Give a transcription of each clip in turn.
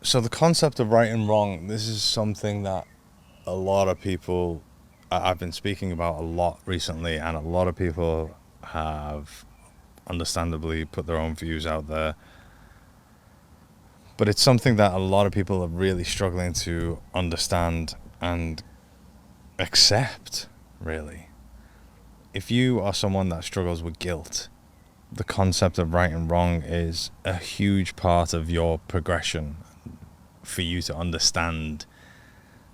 So the concept of right and wrong, this is something that a lot of people, I've been speaking about a lot recently, and a lot of people have understandably put their own views out there. But it's something that a lot of people are really struggling to understand and accept, really. If you are someone that struggles with guilt, the concept of right and wrong is a huge part of your progression for you to understand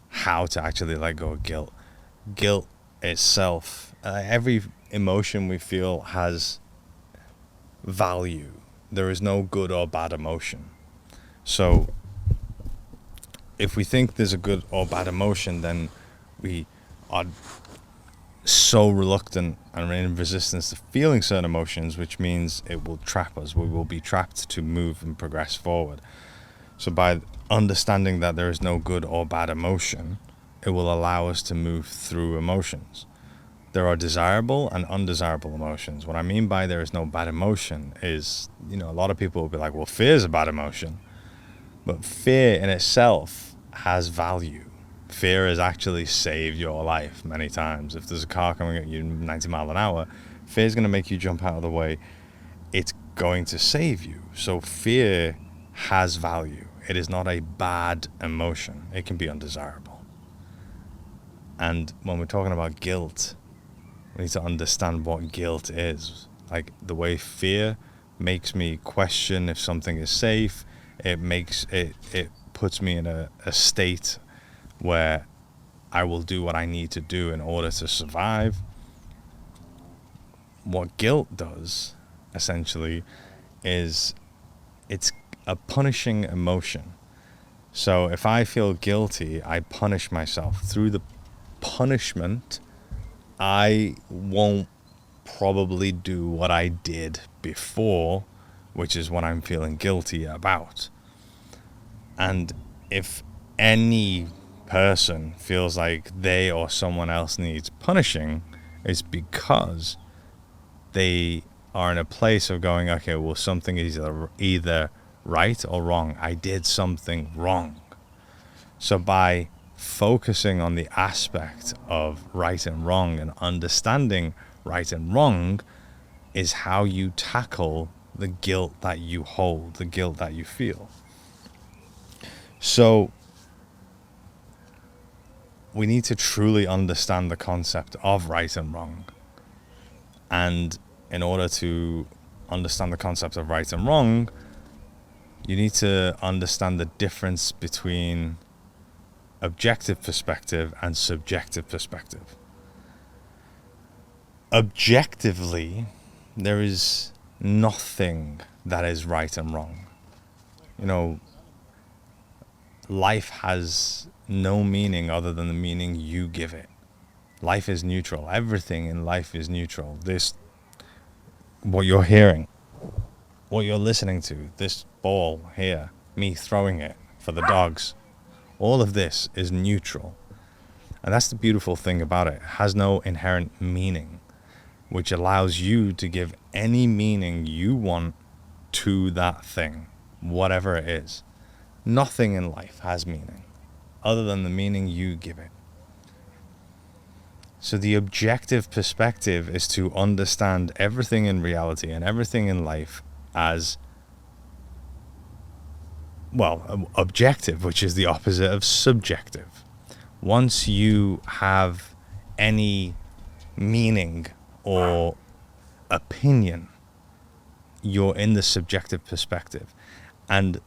how to actually let go of guilt. Guilt itself, every emotion we feel has value. There is no good or bad emotion. So if we think there's a good or bad emotion, then we are so reluctant and in resistance to feeling certain emotions, which means it will trap us. We will be trapped to move and progress forward. So by understanding that there is no good or bad emotion, it will allow us to move through emotions. There are desirable and undesirable emotions. What I mean by there is no bad emotion is, a lot of people will be like, well, fear is a bad emotion. But fear in itself has value. Fear has actually saved your life many times. If there's a car coming at you 90 miles an hour, fear is going to make you jump out of the way. It's going to save you. So fear has value. It is not a bad emotion. It can be undesirable. And when we're talking about guilt, we need to understand what guilt is. Like the way fear makes me question if something is safe, it puts me in a state where I will do what I need to do in order to survive. What guilt does, essentially, is it's a punishing emotion. So if I feel guilty, I punish myself. Through the punishment, I won't probably do what I did before, which is what I'm feeling guilty about. And if any person feels like they or someone else needs punishing, it's because they are in a place of going, okay, well, something is either right or wrong. I did something wrong. So by focusing on the aspect of right and wrong and understanding right and wrong is how you tackle the guilt that you hold, the guilt that you feel. So we need to truly understand the concept of right and wrong. And in order to understand the concept of right and wrong, you need to understand the difference between objective perspective and subjective perspective. Objectively, there is nothing that is right and wrong. Life has no meaning other than the meaning you give it. Life is neutral. Everything in life is neutral. What you're hearing, what you're listening to, this ball here, me throwing it for the dogs, all of this is neutral. And that's the beautiful thing about it. It has no inherent meaning, which allows you to give any meaning you want to that thing, whatever it is. Nothing in life has meaning other than the meaning you give it. So the objective perspective is to understand everything in reality and everything in life as, objective, which is the opposite of subjective. Once you have any meaning or opinion, you're in the subjective perspective. And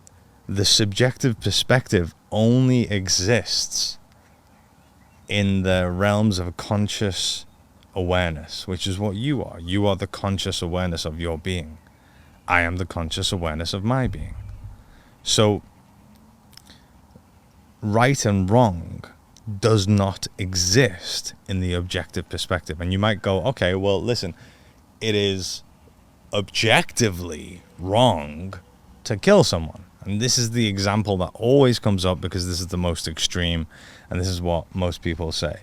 the subjective perspective only exists in the realms of conscious awareness, which is what you are. You are the conscious awareness of your being. I am the conscious awareness of my being. So, right and wrong does not exist in the objective perspective. And you might go, okay, well, listen, it is objectively wrong to kill someone. And this is the example that always comes up because this is the most extreme, and this is what most people say.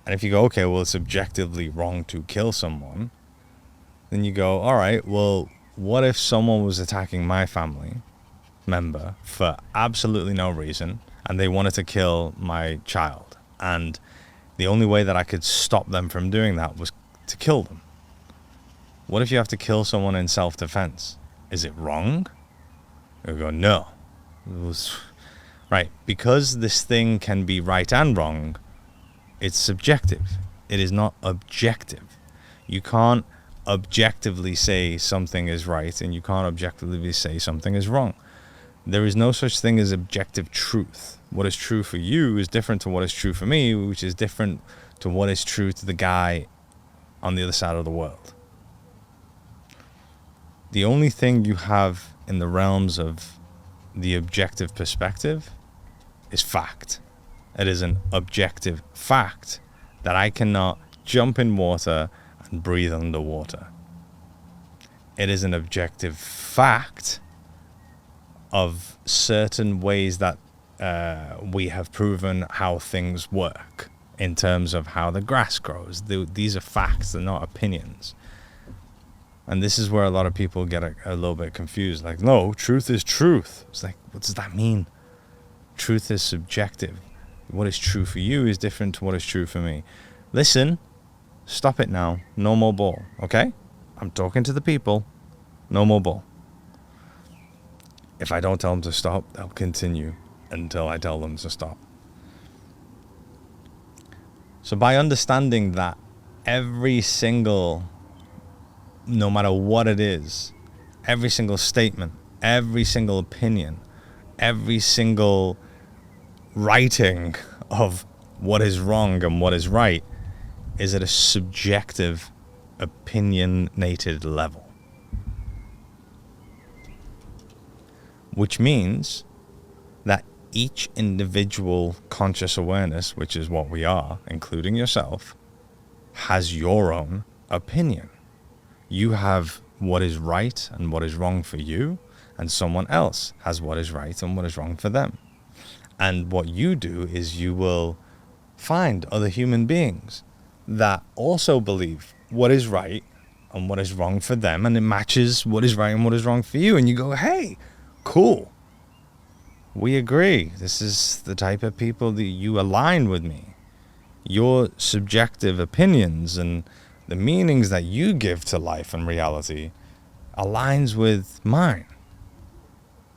And if you go, okay, well, it's objectively wrong to kill someone, then you go, all right, well, what if someone was attacking my family member for absolutely no reason, and they wanted to kill my child. And the only way that I could stop them from doing that was to kill them. What if you have to kill someone in self-defense? Is it wrong? You go, no. It was right. Because this thing can be right and wrong, it's subjective. It is not objective. You can't objectively say something is right, and you can't objectively say something is wrong. There is no such thing as objective truth. What is true for you is different to what is true for me, which is different to what is true to the guy on the other side of the world. The only thing you have in the realms of the objective perspective is fact. It is an objective fact that I cannot jump in water and breathe underwater. It is an objective fact of certain ways that we have proven how things work in terms of how the grass grows. These are facts, they're not opinions. And this is where a lot of people get a little bit confused. Like, no, truth is truth. It's like, what does that mean? Truth is subjective. What is true for you is different to what is true for me. Listen, stop it now. No more bull, okay? I'm talking to the people. No more bull. If I don't tell them to stop, they'll continue until I tell them to stop. So by understanding that every single, no matter what it is, every single statement, every single opinion, every single writing of what is wrong and what is right is at a subjective, opinionated level. Which means that each individual conscious awareness, which is what we are, including yourself, has your own opinion. You have what is right and what is wrong for you, and someone else has what is right and what is wrong for them. And what you do is you will find other human beings that also believe what is right and what is wrong for them, and it matches what is right and what is wrong for you. And you go, hey, cool. We agree. This is the type of people that you align with me. Your subjective opinions and the meanings that you give to life and reality aligns with mine.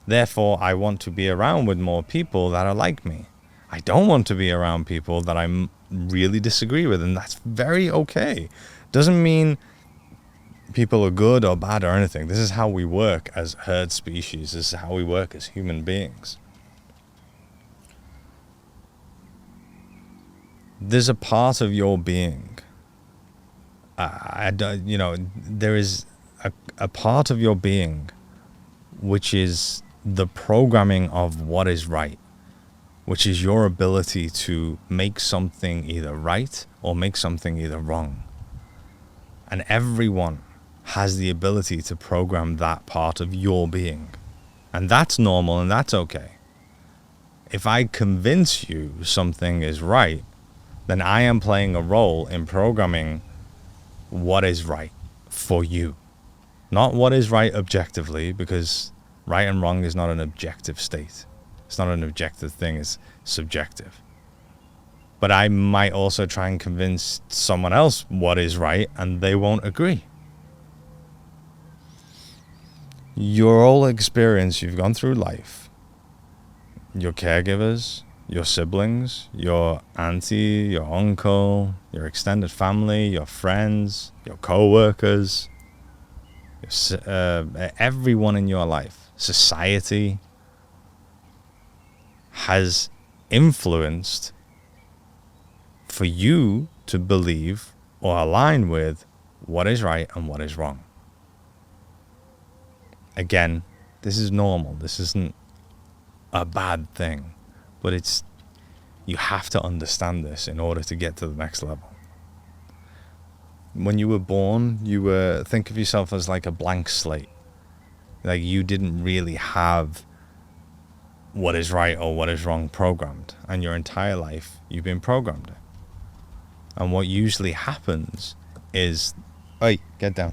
Therefore, I want to be around with more people that are like me. I don't want to be around people that I really disagree with, and that's very okay. Doesn't mean people are good or bad or anything. This is how we work as herd species. This is how we work as human beings. There's a part of your being. There is a part of your being which is the programming of what is right, which is your ability to make something either right or make something either wrong. And everyone has the ability to program that part of your being. And that's normal and that's okay. If I convince you something is right, then I am playing a role in programming what is right for you. Not what is right objectively, because right and wrong is not an objective state. It's not an objective thing, it's subjective. But I might also try and convince someone else what is right, and they won't agree. Your whole experience, you've gone through life, your caregivers, your siblings, your auntie, your uncle, your extended family, your friends, your co-workers, everyone in your life, society, has influenced for you to believe or align with what is right and what is wrong. Again, this is normal. This isn't a bad thing, but you have to understand this in order to get to the next level. When you were born, think of yourself as like a blank slate. Like you didn't really have what is right or what is wrong programmed, and your entire life you've been programmed. And what usually happens is, hey, get down.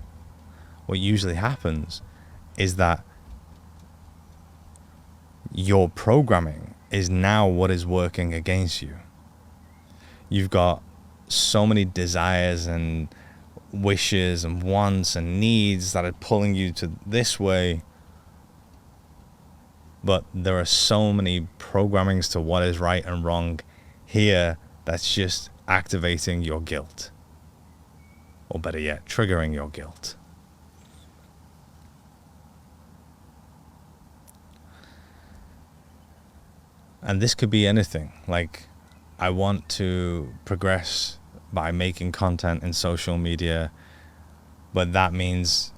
What usually happens is that your programming is now what is working against you. You've got so many desires and wishes and wants and needs that are pulling you to this way, but there are so many programmings to what is right and wrong here that's just activating your guilt, or better yet, triggering your guilt. And this could be anything. Like, I want to progress by making content in social media, but that means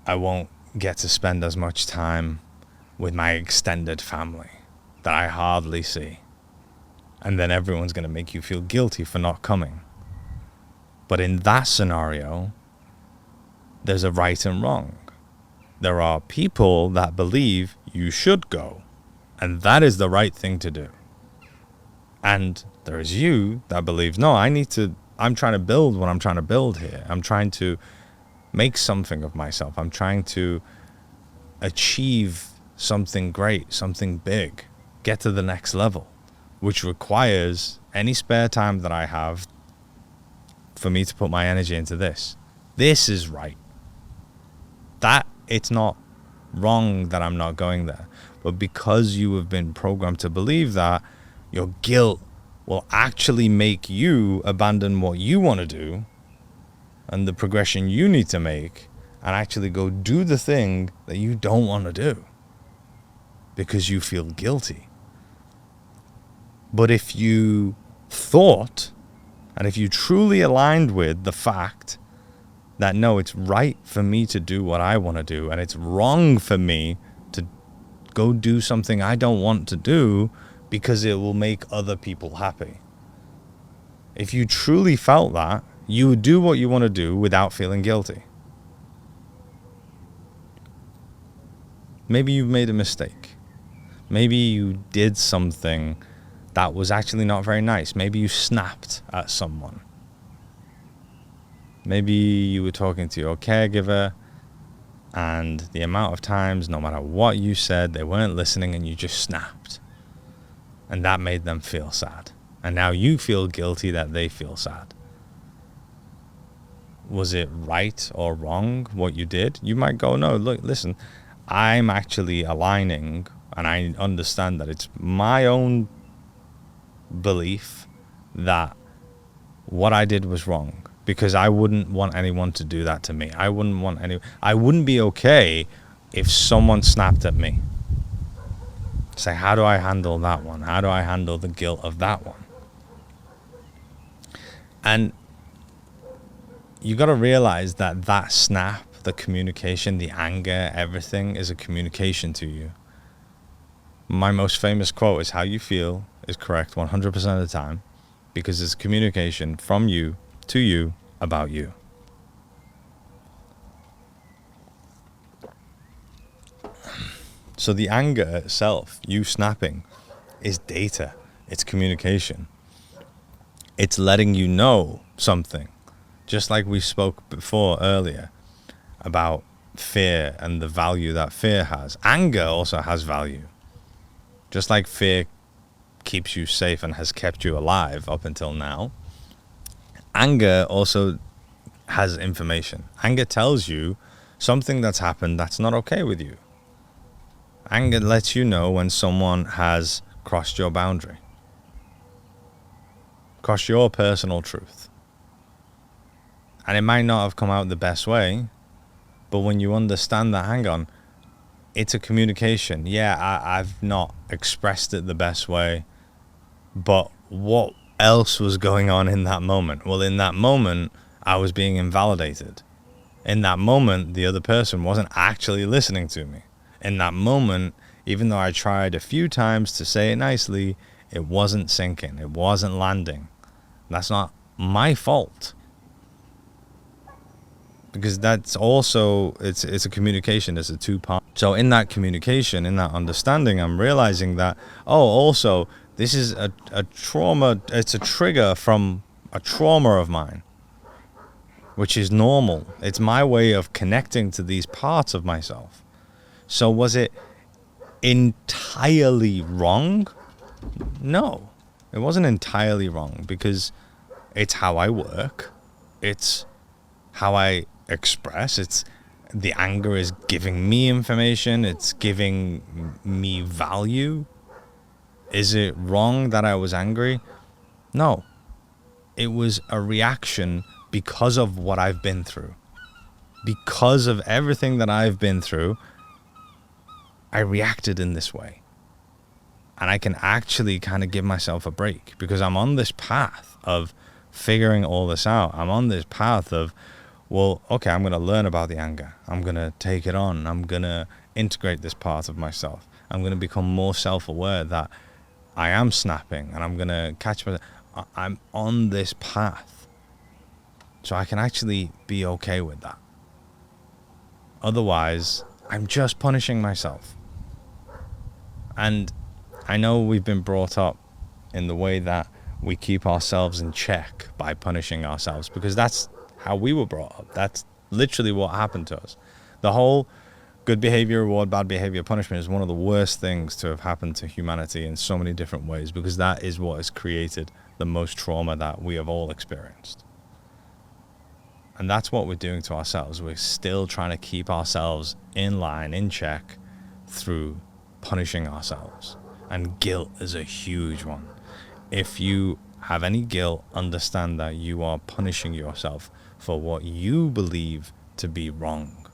I won't get to spend as much time with my extended family that I hardly see. And then everyone's going to make you feel guilty for not coming. But in that scenario, there's a right and wrong. There are people that believe you should go, and that is the right thing to do. And there is you that believes, no, I'm trying to build what I'm trying to build here. I'm trying to make something of myself. I'm trying to achieve something great, something big, get to the next level, which requires any spare time that I have for me to put my energy into this. This is right. That it's not wrong that I'm not going there. But because you have been programmed to believe that, your guilt will actually make you abandon what you want to do and the progression you need to make, and actually go do the thing that you don't want to do because you feel guilty. But if you thought, and if you truly aligned with the fact that no, it's right for me to do what I want to do, and it's wrong for me to go do something I don't want to do because it will make other people happy. If you truly felt that, you would do what you want to do without feeling guilty. Maybe you've made a mistake. Maybe you did something that was actually not very nice. Maybe you snapped at someone. Maybe you were talking to your caregiver, and the amount of times, no matter what you said, they weren't listening and you just snapped. And that made them feel sad. And now you feel guilty that they feel sad. Was it right or wrong what you did? You might go, no, look, listen, I'm actually aligning, and I understand that it's my own belief that what I did was wrong, because I wouldn't want anyone to do that to me. I wouldn't be okay if someone snapped at me. Say, how do I handle that one? How do I handle the guilt of that one? And you got to realize that that snap, the communication, the anger, everything is a communication to you. My most famous quote is, how you feel is correct 100% of the time, because it's communication from you to you about you. So the anger itself, you snapping, is data. It's communication. It's letting you know something. Just like we spoke before earlier about fear and the value that fear has. Anger also has value. Just like fear keeps you safe and has kept you alive up until now, anger also has information. Anger tells you something that's happened that's not okay with you. Anger lets you know when someone has crossed your boundary, crossed your personal truth. And it might not have come out the best way, but when you understand that, hang on, it's a communication. Yeah, I've not expressed it the best way, but what else was going on in that moment? Well, in that moment, I was being invalidated. In that moment, the other person wasn't actually listening to me. In that moment, even though I tried a few times to say it nicely, it wasn't sinking. It wasn't landing. That's not my fault. Because that's also, it's a communication. It's a two-part. So in that communication, in that understanding, I'm realizing that, also, this is a trauma. It's a trigger from a trauma of mine, which is normal. It's my way of connecting to these parts of myself. So was it entirely wrong? No, it wasn't entirely wrong, because it's how I work. It's how I express. It's the anger is giving me information. It's giving me value. Is it wrong that I was angry? No. It was a reaction because of what I've been through. Because of everything that I've been through, I reacted in this way. And I can actually kind of give myself a break, because I'm on this path of figuring all this out. I'm on this path of, well, okay, I'm going to learn about the anger. I'm going to take it on. I'm going to integrate this part of myself. I'm going to become more self-aware that I am snapping, and I'm going to catch myself. I'm on this path. So I can actually be okay with that. Otherwise, I'm just punishing myself. And I know we've been brought up in the way that we keep ourselves in check by punishing ourselves, because that's how we were brought up. That's literally what happened to us. The whole good behavior, reward, bad behavior, punishment is one of the worst things to have happened to humanity in so many different ways, because that is what has created the most trauma that we have all experienced. And that's what we're doing to ourselves. We're still trying to keep ourselves in line, in check, through punishing ourselves. And guilt is a huge one. If you have any guilt, understand that you are punishing yourself for what you believe to be wrong.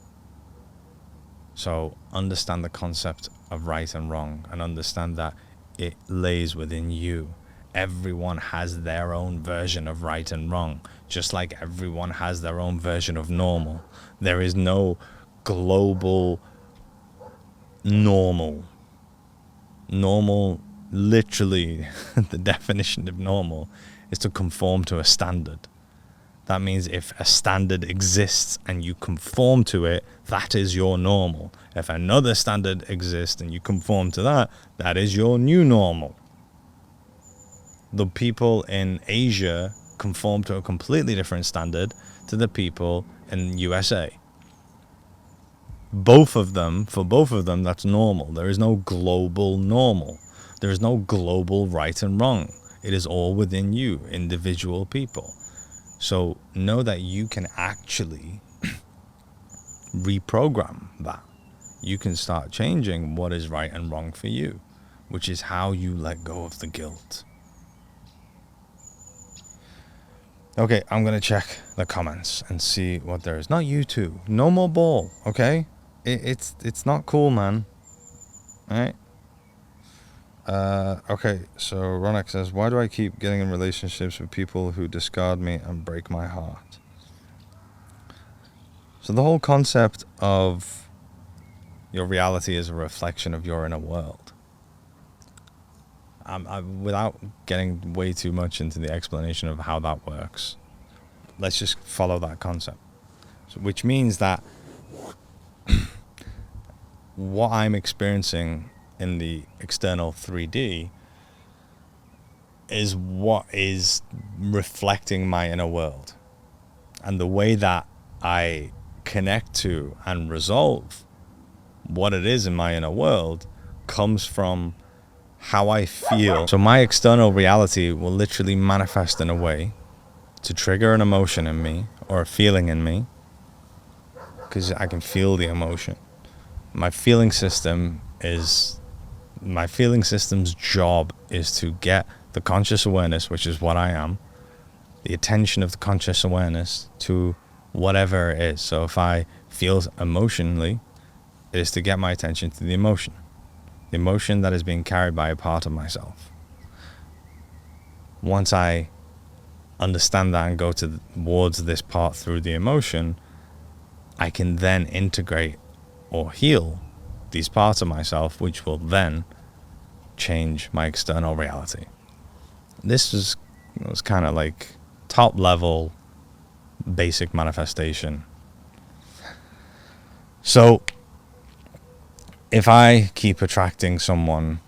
So understand the concept of right and wrong, and understand that it lays within you. Everyone has their own version of right and wrong, just like everyone has their own version of normal. There is no global normal. Normal, literally, the definition of normal is to conform to a standard. That means if a standard exists and you conform to it, that is your normal. If another standard exists and you conform to that, that is your new normal. The people in Asia conform to a completely different standard to the people in USA. For both of them, that's normal. There is no global normal. There is no global right and wrong. It is all within you, individual people. So know that you can actually reprogram that. You can start changing what is right and wrong for you, which is how you let go of the guilt. Okay, I'm going to check the comments and see what there is. Not you two. No more ball, okay? It's not cool, man. All right? Okay, so Ronak says, why do I keep getting in relationships with people who discard me and break my heart? So the whole concept of your reality is a reflection of your inner world. Without getting way too much into the explanation of how that works, let's just follow that concept. So, which means that what I'm experiencing in the external 3D is what is reflecting my inner world. And the way that I connect to and resolve what it is in my inner world comes from how I feel. So my external reality will literally manifest in a way to trigger an emotion in me or a feeling in me, because I can feel the emotion. My feeling system's job is to get the conscious awareness, which is what I am, the attention of the conscious awareness to whatever it is. So if I feel emotionally, it is to get my attention to the emotion that is being carried by a part of myself. Once I understand that and go towards this part through the emotion, I can then integrate or heal these parts of myself, which will then change my external reality. This was kind of like top level basic manifestation. So if I keep attracting someone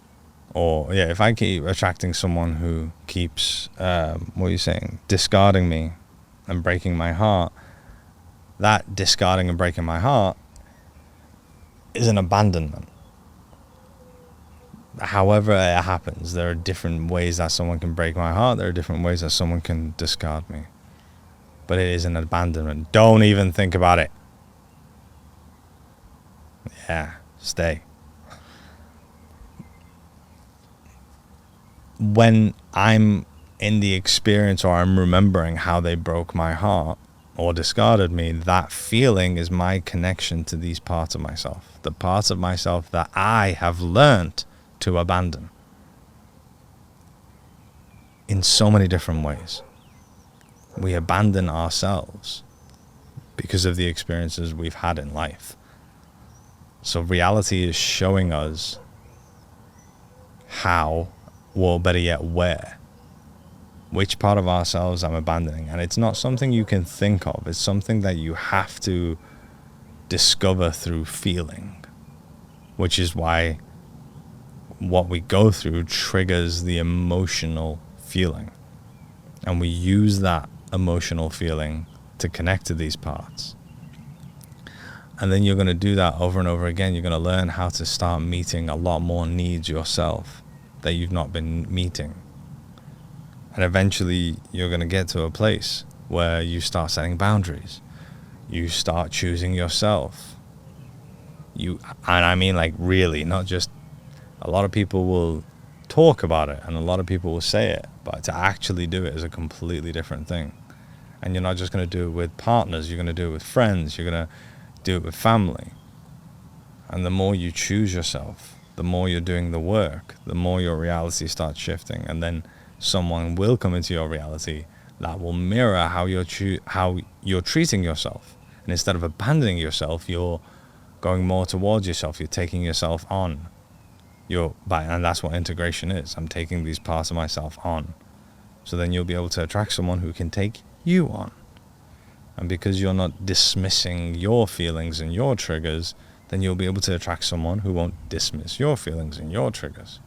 who keeps discarding me and breaking my heart, that discarding and breaking my heart is an abandonment. however it happens, there are different ways that someone can break my heart. There are different ways that someone can discard me. But it is an abandonment. Don't even think about it. Yeah, stay. When I'm in the experience or I'm remembering how they broke my heart or discarded me, that feeling is my connection to these parts of myself. The parts of myself that I have learned to abandon in so many different ways. We abandon ourselves because of the experiences we've had in life. So reality is showing us how, or better yet, where, which part of ourselves I'm abandoning. And it's not something you can think of. It's something that you have to discover through feeling, which is why what we go through triggers the emotional feeling. And we use that emotional feeling to connect to these parts. And then you're going to do that over and over again. You're going to learn how to start meeting a lot more needs yourself that you've not been meeting. And eventually you're going to get to a place where you start setting boundaries. You start choosing yourself. And I mean, like, really, not just, a lot of people will talk about it and a lot of people will say it, but to actually do it is a completely different thing. And you're not just going to do it with partners, you're going to do it with friends, you're going to do it with family. And the more you choose yourself, the more you're doing the work, the more your reality starts shifting. And then someone will come into your reality that will mirror how you're treating yourself. And instead of abandoning yourself, you're going more towards yourself. You're taking yourself on. And that's what integration is. I'm taking these parts of myself on. So then you'll be able to attract someone who can take you on. And because you're not dismissing your feelings and your triggers, then you'll be able to attract someone who won't dismiss your feelings and your triggers.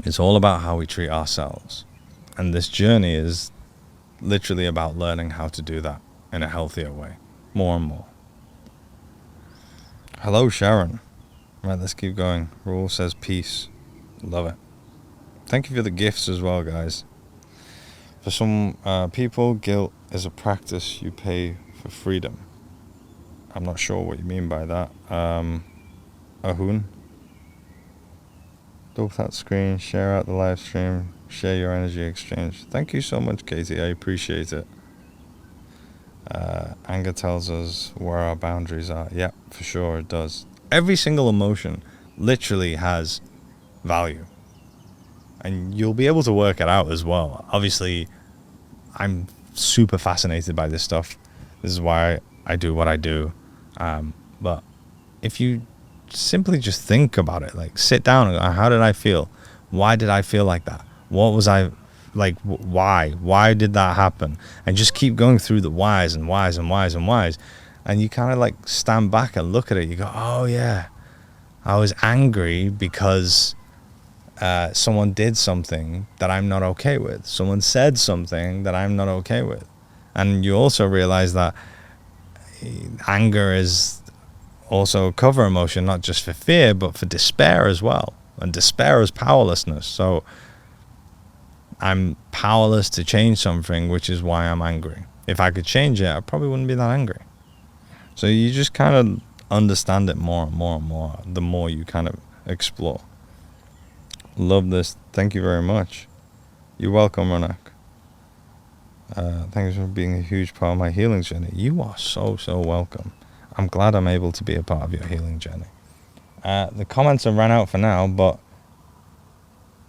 It's all about how we treat ourselves. And this journey is literally about learning how to do that in a healthier way, more and more. Hello, Sharon. Right, let's keep going. Rule says peace. Love it. Thank you for the gifts as well, guys. For some people, guilt is a practice you pay for freedom. I'm not sure what you mean by that. Ahun. Double that screen, share out the live stream, share your energy exchange. Thank you so much, Katie. I appreciate it. Anger tells us where our boundaries are. Yeah, for sure it does. Every single emotion literally has value. And you'll be able to work it out as well. Obviously, I'm super fascinated by this stuff. This is why I do what I do. But if you simply just think about it, like sit down and go, how did I feel? Why did I feel like that? What was I like? Why did that happen? And just keep going through the whys and whys and whys and whys. And you kind of like stand back and look at it. You go, oh yeah, I was angry because someone did something that I'm not okay with. Someone said something that I'm not okay with. And you also realize that anger is also a cover emotion, not just for fear, but for despair as well. And despair is powerlessness. So I'm powerless to change something, which is why I'm angry. If I could change it, I probably wouldn't be that angry. So you just kind of understand it more and more and more the more you kind of explore. Love this. Thank you very much. You're welcome, Ronak. Thanks for being a huge part of my healing journey. You are so welcome. I'm glad I'm able to be a part of your healing journey. The comments have ran out for now, but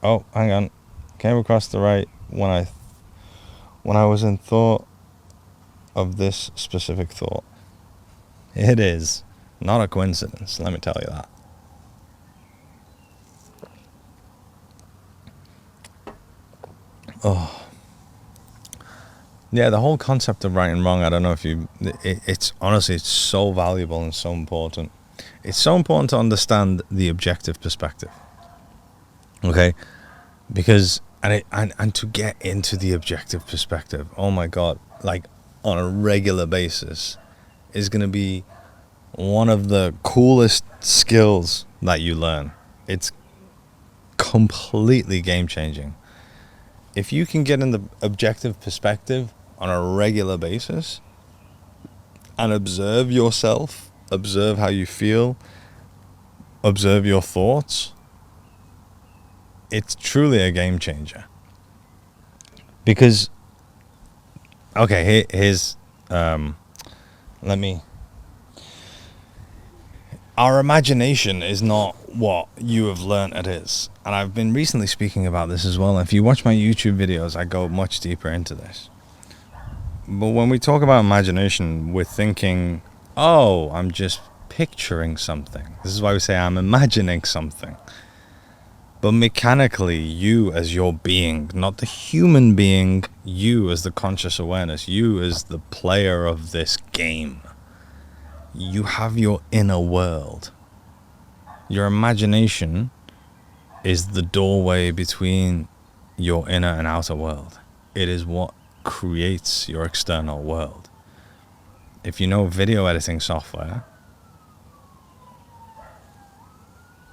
oh, hang on. Came across the right when I was in thought of this specific thought. It is not a coincidence, let me tell you that. Oh. Yeah, the whole concept of right and wrong, I don't know if it's honestly, it's so valuable and so important. It's so important to understand the objective perspective. Okay? Because, and to get into the objective perspective, oh my God, like on a regular basis is going to be one of the coolest skills that you learn. It's completely game changing. If you can get in the objective perspective on a regular basis and observe yourself, observe how you feel, observe your thoughts, it's truly a game changer. Because, okay, here's, our imagination is not what you have learned it is. And I've been recently speaking about this as well. If you watch my YouTube videos, I go much deeper into this. But when we talk about imagination, we're thinking, oh, I'm just picturing something. This is why we say I'm imagining something. But mechanically, you as your being, not the human being, you as the conscious awareness, you as the player of this game, you have your inner world. Your imagination is the doorway between your inner and outer world. It is what creates your external world. If you know video editing software,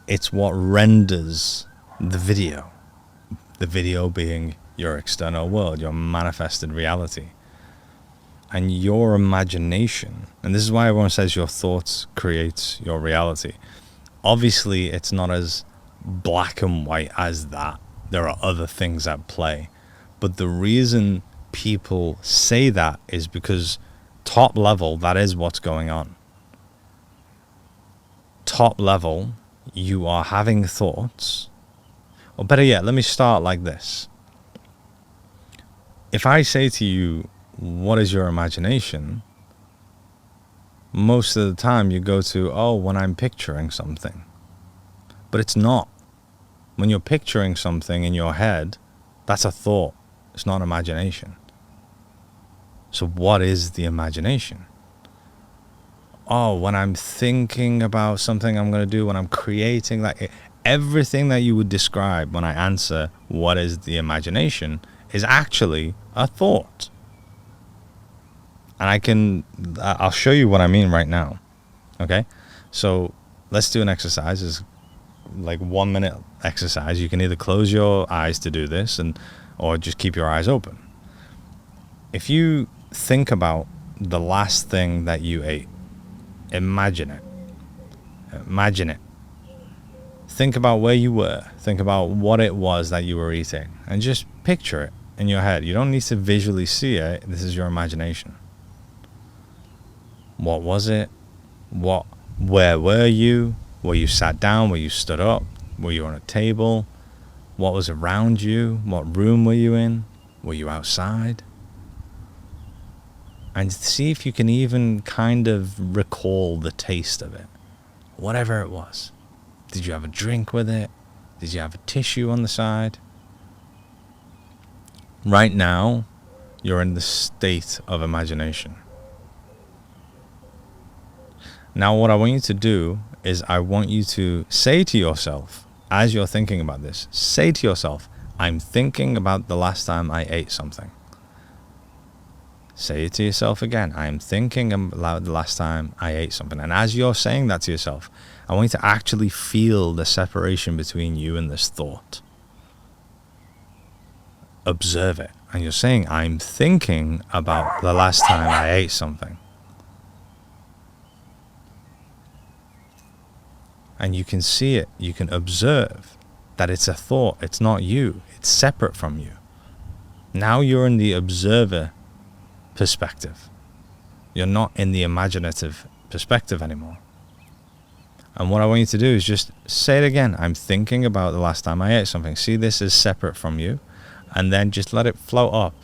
it's what renders the video being your external world, your manifested reality. And your imagination, and this is why everyone says your thoughts create your reality. Obviously, it's not as black and white as that. There are other things at play. But the reason people say that is because top level, that is what's going on. Top level, you are having thoughts. Or better yet, let me start like this. If I say to you, what is your imagination? Most of the time you go to, oh, when I'm picturing something. But it's not. When you're picturing something in your head, that's a thought. It's not imagination. So what is the imagination? Oh, when I'm thinking about something I'm going to do, when I'm creating, like everything that you would describe when I answer what is the imagination is actually a thought. And I'll show you what I mean right now. Okay? So let's do an exercise. It's like 1 minute exercise. You can either close your eyes to do this or just keep your eyes open. If you think about the last thing that you ate, imagine it. Imagine it. Think about where you were. Think about what it was that you were eating. And just picture it in your head. You don't need to visually see it. This is your imagination. What was it? Where were you? Were you sat down? Were you stood up? Were you on a table? What was around you? What room were you in? Were you outside? And see if you can even kind of recall the taste of it. Whatever it was. Did you have a drink with it? Did you have a tissue on the side? Right now, you're in the state of imagination. Now, what I want you to do is I want you to say to yourself, as you're thinking about this, say to yourself, I'm thinking about the last time I ate something. Say it to yourself again. I'm thinking about the last time I ate something. And as you're saying that to yourself, I want you to actually feel the separation between you and this thought. Observe it. And you're saying, I'm thinking about the last time I ate something. And you can see it. You can observe that it's a thought. It's not you. It's separate from you. Now you're in the observer perspective. You're not in the imaginative perspective anymore. And what I want you to do is just say it again. I'm thinking about the last time I ate something. See this is separate from you. And then just let it float up,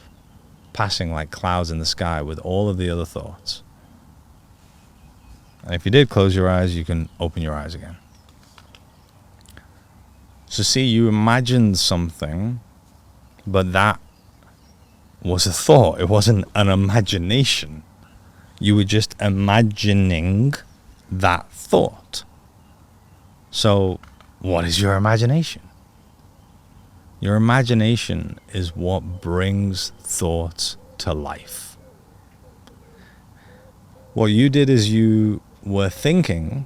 passing like clouds in the sky with all of the other thoughts. And if you did close your eyes, you can open your eyes again. So see, you imagined something, but that was a thought. It wasn't an imagination. You were just imagining that thought. So what is your imagination? Your imagination is what brings thoughts to life. What you did is you were thinking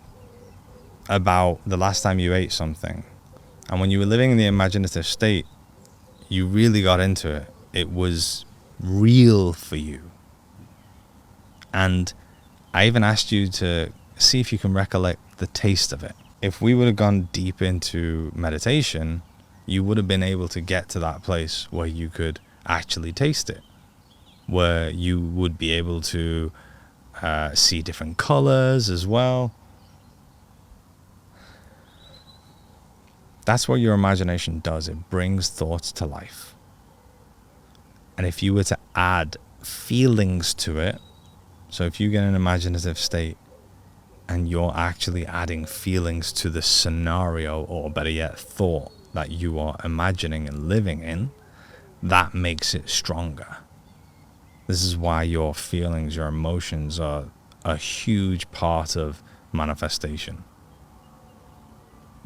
about the last time you ate something, and when you were living in the imaginative state, you really got into it. It was real for you. And I even asked you to see if you can recollect the taste of it. If we would have gone deep into meditation, you would have been able to get to that place where you could actually taste it, where you would be able to see different colors as well. That's what your imagination does. It brings thoughts to life. And if you were to add feelings to it, so if you get an imaginative state and you're actually adding feelings to the scenario, or better yet, thought that you are imagining and living in, that makes it stronger. This is why your feelings, your emotions are a huge part of manifestation.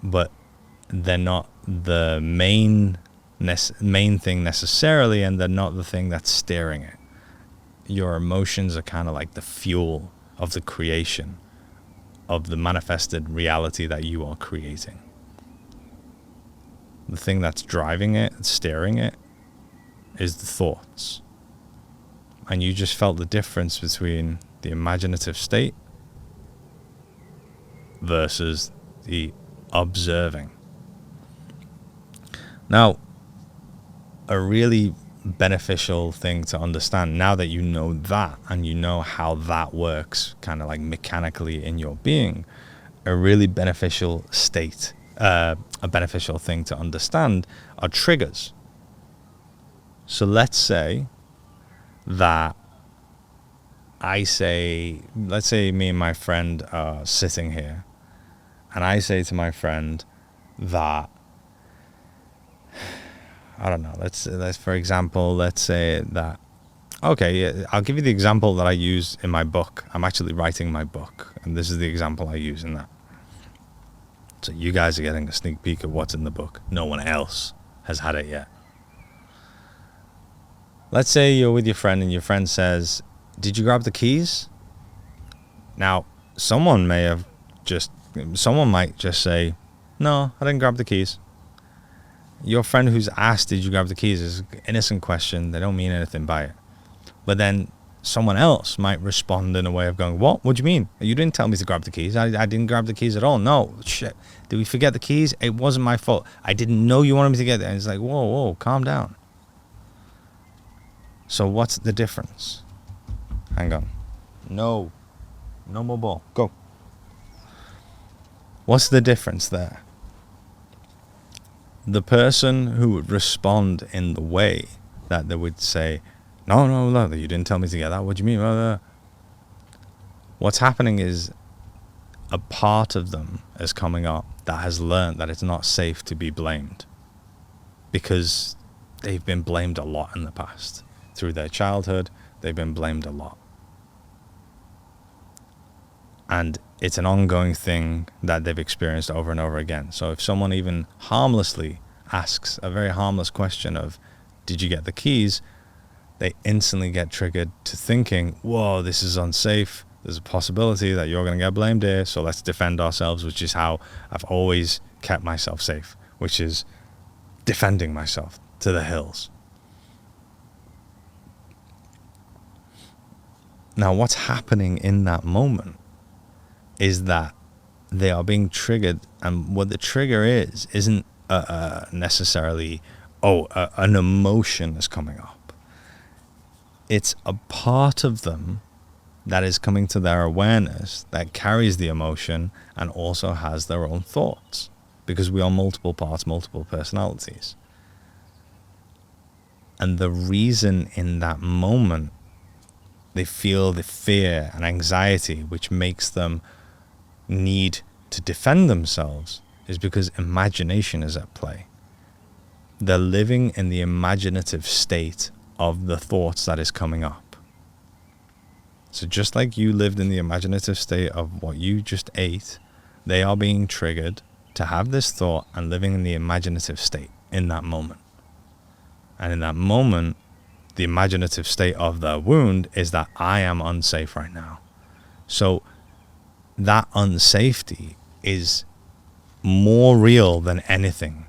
But they're not the main thing necessarily, and they're not the thing that's steering it. Your emotions are kind of like the fuel of the creation of the manifested reality that you are creating. The thing that's driving it and steering it is the thoughts. And you just felt the difference between the imaginative state versus the observing. Now, a really beneficial thing to understand, now that you know that and you know how that works kind of like mechanically in your being, a really beneficial state, a beneficial thing to understand are triggers. So let's say that let's say me and my friend are sitting here, and I say to my friend that, I don't know, let's for example, let's say that, okay, I'll give you the example that I use in my book. I'm actually writing my book, and this is the example I use in that. So you guys are getting a sneak peek of what's in the book. No one else has had it yet. Let's say you're with your friend and your friend says, "Did you grab the keys?" Now, someone might just say, "No, I didn't grab the keys." Your friend who's asked, "Did you grab the keys?" is an innocent question. They don't mean anything by it. But then someone else might respond in a way of going, "What? What do you mean? You didn't tell me to grab the keys. I didn't grab the keys at all. No, shit. Did we forget the keys? It wasn't my fault. I didn't know you wanted me to get there." And it's like, whoa, calm down. So what's the difference? Hang on. No more ball. Go. What's the difference there? The person who would respond in the way that they would say, no, you didn't tell me to get that. What do you mean? What's happening is a part of them is coming up that has learned that it's not safe to be blamed, because they've been blamed a lot in the past. Through their childhood, they've been blamed a lot. And it's an ongoing thing that they've experienced over and over again. So if someone even harmlessly asks a very harmless question of, "Did you get the keys?" they instantly get triggered to thinking, whoa, this is unsafe. There's a possibility that you're going to get blamed here, so let's defend ourselves, which is how I've always kept myself safe, which is defending myself to the hills. Now, what's happening in that moment is that they are being triggered, and what the trigger isn't necessarily, an emotion is coming up. It's a part of them that is coming to their awareness that carries the emotion and also has their own thoughts, because we are multiple parts, multiple personalities. And the reason in that moment they feel the fear and anxiety, which makes them need to defend themselves, is because imagination is at play. They're living in the imaginative state of the thoughts that is coming up. So just like you lived in the imaginative state of what you just ate, they are being triggered to have this thought and living in the imaginative state in that moment. And in that moment, the imaginative state of the wound is that I am unsafe right now. So that unsafety is more real than anything.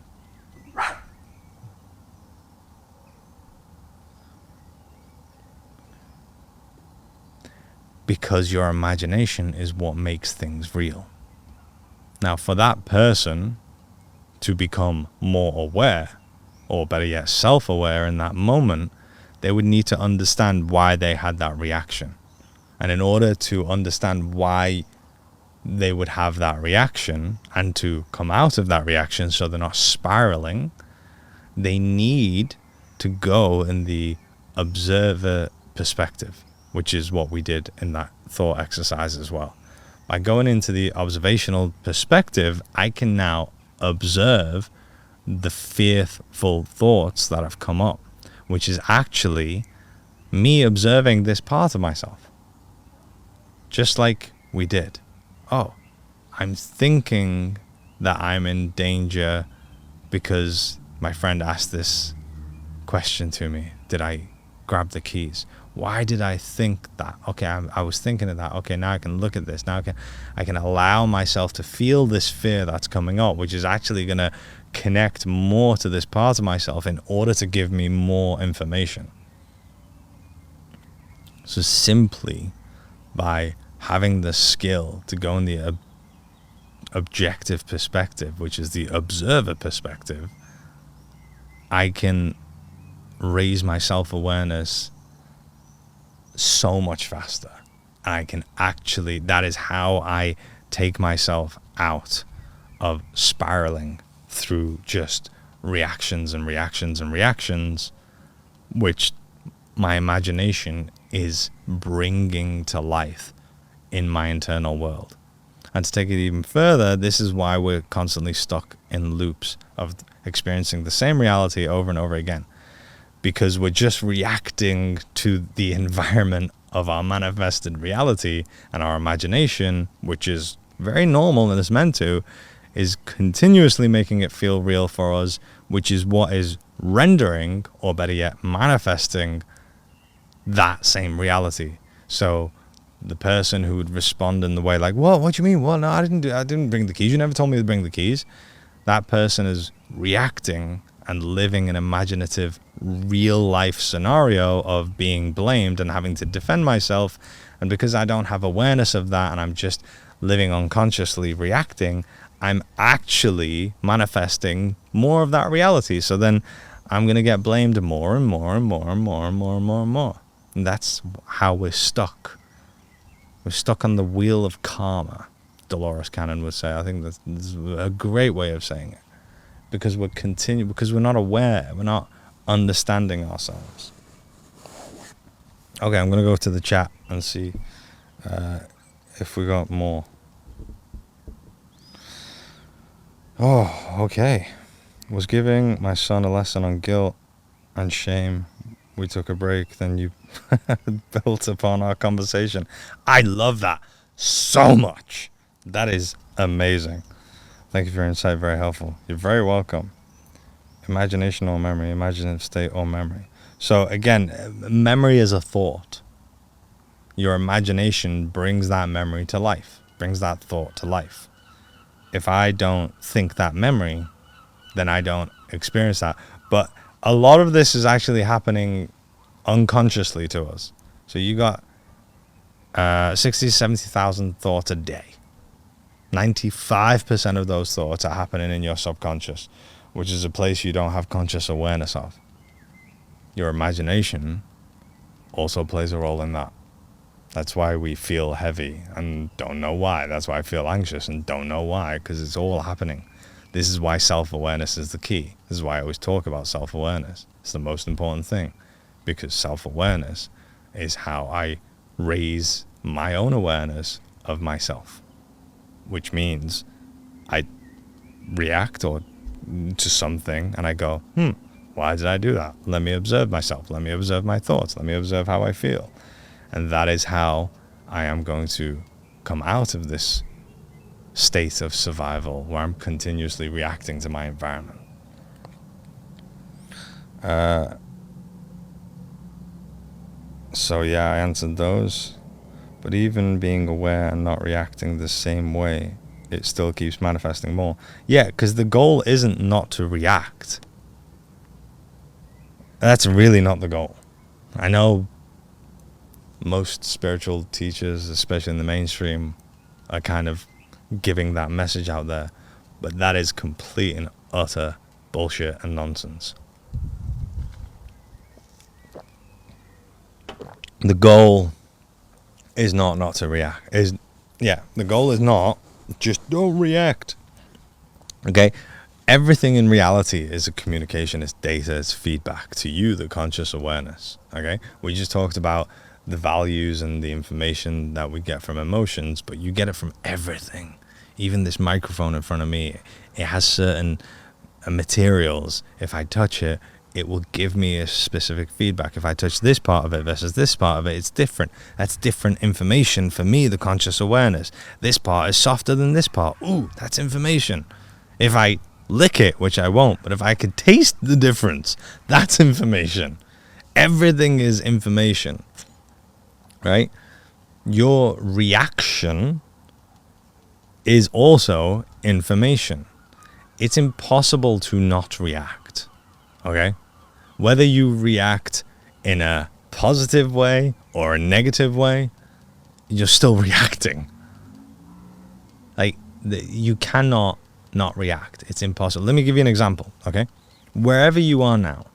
Because your imagination is what makes things real. Now, for that person to become more aware, or better yet, self-aware in that moment, they would need to understand why they had that reaction. And in order to understand why they would have that reaction and to come out of that reaction so they're not spiraling, they need to go in the observer perspective, which is what we did in that thought exercise as well. By going into the observational perspective, I can now observe the fearful thoughts that have come up, which is actually me observing this part of myself. Just like we did. Oh, I'm thinking that I'm in danger because my friend asked this question to me. Did I grab the keys? Why did I think that? Okay, I was thinking of that. Okay, now I can look at this. Now I can allow myself to feel this fear that's coming up, which is actually going to connect more to this part of myself in order to give me more information. So simply by having the skill to go in the objective perspective, which is the observer perspective, I can raise my self-awareness so much faster. I can actually, that is how I take myself out of spiraling through just reactions and reactions and reactions, which my imagination is bringing to life in my internal world. And to take it even further, this is why we're constantly stuck in loops of experiencing the same reality over and over again, because we're just reacting to the environment of our manifested reality, and our imagination, which is very normal and is meant to, is continuously making it feel real for us, which is what is rendering, or better yet, manifesting that same reality. So the person who would respond in the way like, what do you mean? Well, no, I didn't bring the keys. You never told me to bring the keys. That person is reacting and living an imaginative real life scenario of being blamed and having to defend myself. And because I don't have awareness of that, and I'm just living unconsciously reacting, I'm actually manifesting more of that reality. So then I'm going to get blamed more and more and more and more and more and more and more. And that's how we're stuck. We're stuck on the wheel of karma, Dolores Cannon would say. I think that's a great way of saying it. Because we're not aware, we're not understanding ourselves. Okay, I'm going to go to the chat and see if we got more. Oh, okay. Was giving my son a lesson on guilt and shame. We took a break, then you built upon our conversation. I love that so much. That is amazing. Thank you for your insight, very helpful. You're very welcome. Imagination or memory, imaginative state or memory. So again, memory is a thought. Your imagination brings that memory to life, brings that thought to life. If I don't think that memory, then I don't experience that. But a lot of this is actually happening unconsciously to us. So you got 60, 70,000 thoughts a day. 95% of those thoughts are happening in your subconscious, which is a place you don't have conscious awareness of. Your imagination also plays a role in that. That's why we feel heavy and don't know why. That's why I feel anxious and don't know why, because it's all happening. This is why self-awareness is the key. This is why I always talk about self-awareness. It's the most important thing, because self-awareness is how I raise my own awareness of myself, which means I react to something and I go, why did I do that? Let me observe myself. Let me observe my thoughts. Let me observe how I feel. And that is how I am going to come out of this state of survival where I'm continuously reacting to my environment. So yeah, I answered those. But even being aware and not reacting the same way, it still keeps manifesting more. Yeah, because the goal isn't not to react. That's really not the goal. I know most spiritual teachers, especially in the mainstream, are kind of giving that message out there, but that is complete and utter bullshit and nonsense. The goal is not to react. The goal is not just don't react. Okay? Everything in reality is a communication, it's data, it's feedback to you, the conscious awareness. Okay? We just talked about the values and the information that we get from emotions, but you get it from everything. Even this microphone in front of me, it has certain materials. If I touch it, it will give me a specific feedback. If I touch this part of it versus this part of it, it's different. That's different information for me, the conscious awareness. This part is softer than this part. Ooh, that's information. If I lick it, which I won't, but if I could taste the difference, that's information. Everything is information, right? Your reaction is also information. It's impossible to not react, okay? Whether you react in a positive way or a negative way, you're still reacting. Like, you cannot not react. It's impossible. Let me give you an example, okay? Wherever you are now,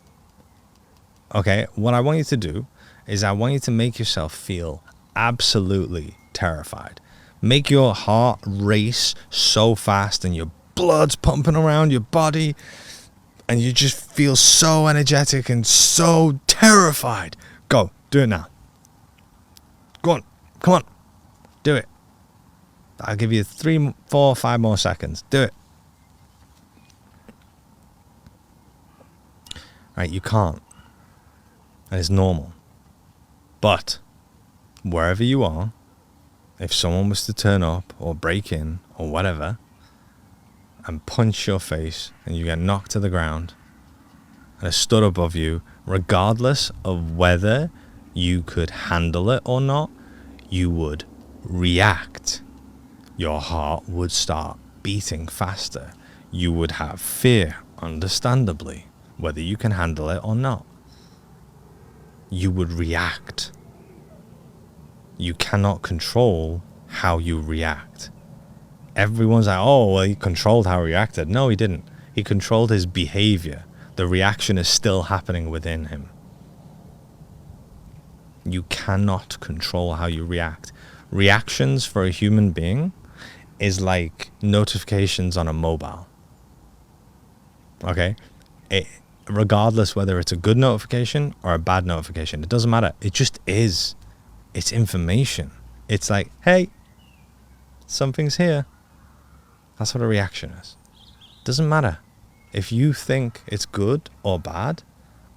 okay, what I want you to do is I want you to make yourself feel absolutely terrified. Make your heart race so fast and your blood's pumping around your body and you just feel so energetic and so terrified. Go, do it now. Go on, come on, do it. I'll give you 3, 4, 5 more seconds. Do it. Right, you can't. And it's normal. But wherever you are, if someone was to turn up or break in or whatever and punch your face and you get knocked to the ground and it stood above you, regardless of whether you could handle it or not, you would react. Your heart would start beating faster. You would have fear, understandably, whether you can handle it or not. You would react. You cannot control how you react. Everyone's like, oh, well, he controlled how he reacted. No, he didn't. He controlled his behavior. The reaction is still happening within him. You cannot control how you react. Reactions for a human being is like notifications on a mobile. Okay? Regardless whether it's a good notification or a bad notification, it doesn't matter. It just is. It's information. It's like, hey, something's here. That's what a reaction is. Doesn't matter if you think it's good or bad,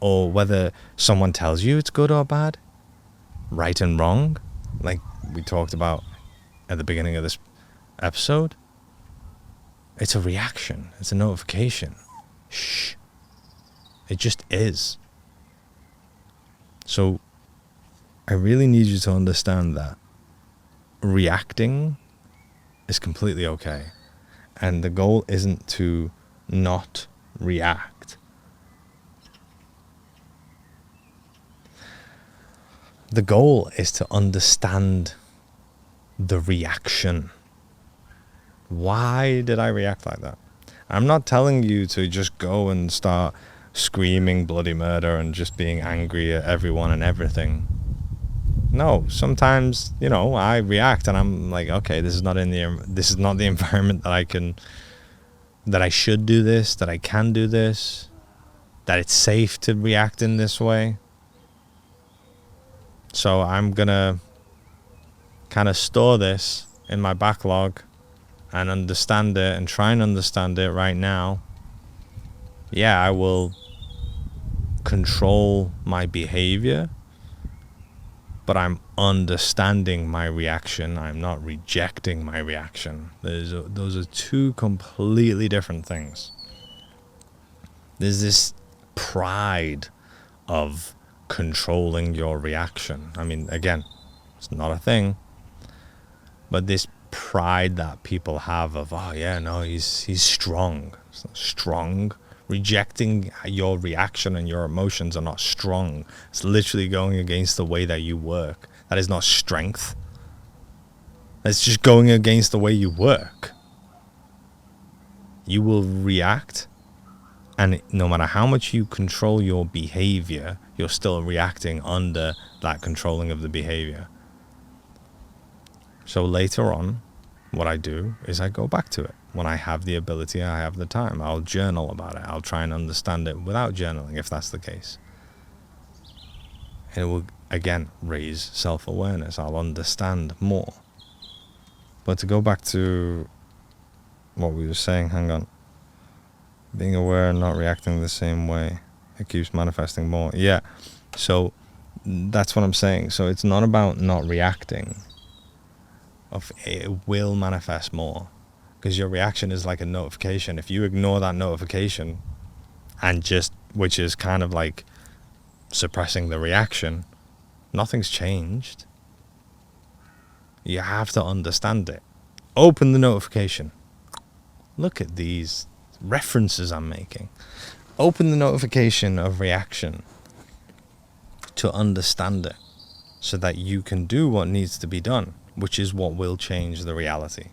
or whether someone tells you it's good or bad, right and wrong, like we talked about at the beginning of this episode. It's a reaction. It's a notification. Shh. It just is. So I really need you to understand that reacting is completely okay. And the goal isn't to not react. The goal is to understand the reaction. Why did I react like that? I'm not telling you to just go and start screaming bloody murder and just being angry at everyone and everything. No, sometimes, I react and I'm like, okay, this is not the environment that I should do this, that I can do this, that it's safe to react in this way. So I'm gonna kind of store this in my backlog and understand it and try and understand it right now. Yeah, I will control my behavior, but I'm understanding my reaction. I'm not rejecting my reaction. Those are two completely different things. There's this pride of controlling your reaction. I mean, again, it's not a thing. But this pride that people have of, oh yeah, no, he's strong. It's not strong. Rejecting your reaction and your emotions are not strong. It's literally going against the way that you work. That is not strength. It's just going against the way you work. You will react, and no matter how much you control your behavior, you're still reacting under that controlling of the behavior. So later on, what I do is I go back to it. When I have the ability, I have the time, I'll journal about it. I'll try and understand it without journaling, if that's the case. And it will, again, raise self-awareness. I'll understand more. But to go back to what we were saying, hang on. Being aware and not reacting the same way. It keeps manifesting more. Yeah. So that's what I'm saying. So it's not about not reacting. It will manifest more. Because your reaction is like a notification. If you ignore that notification and just, which is kind of like suppressing the reaction, nothing's changed. You have to understand it. Open the notification. Look at these references I'm making. Open the notification of reaction to understand it so that you can do what needs to be done, which is what will change the reality.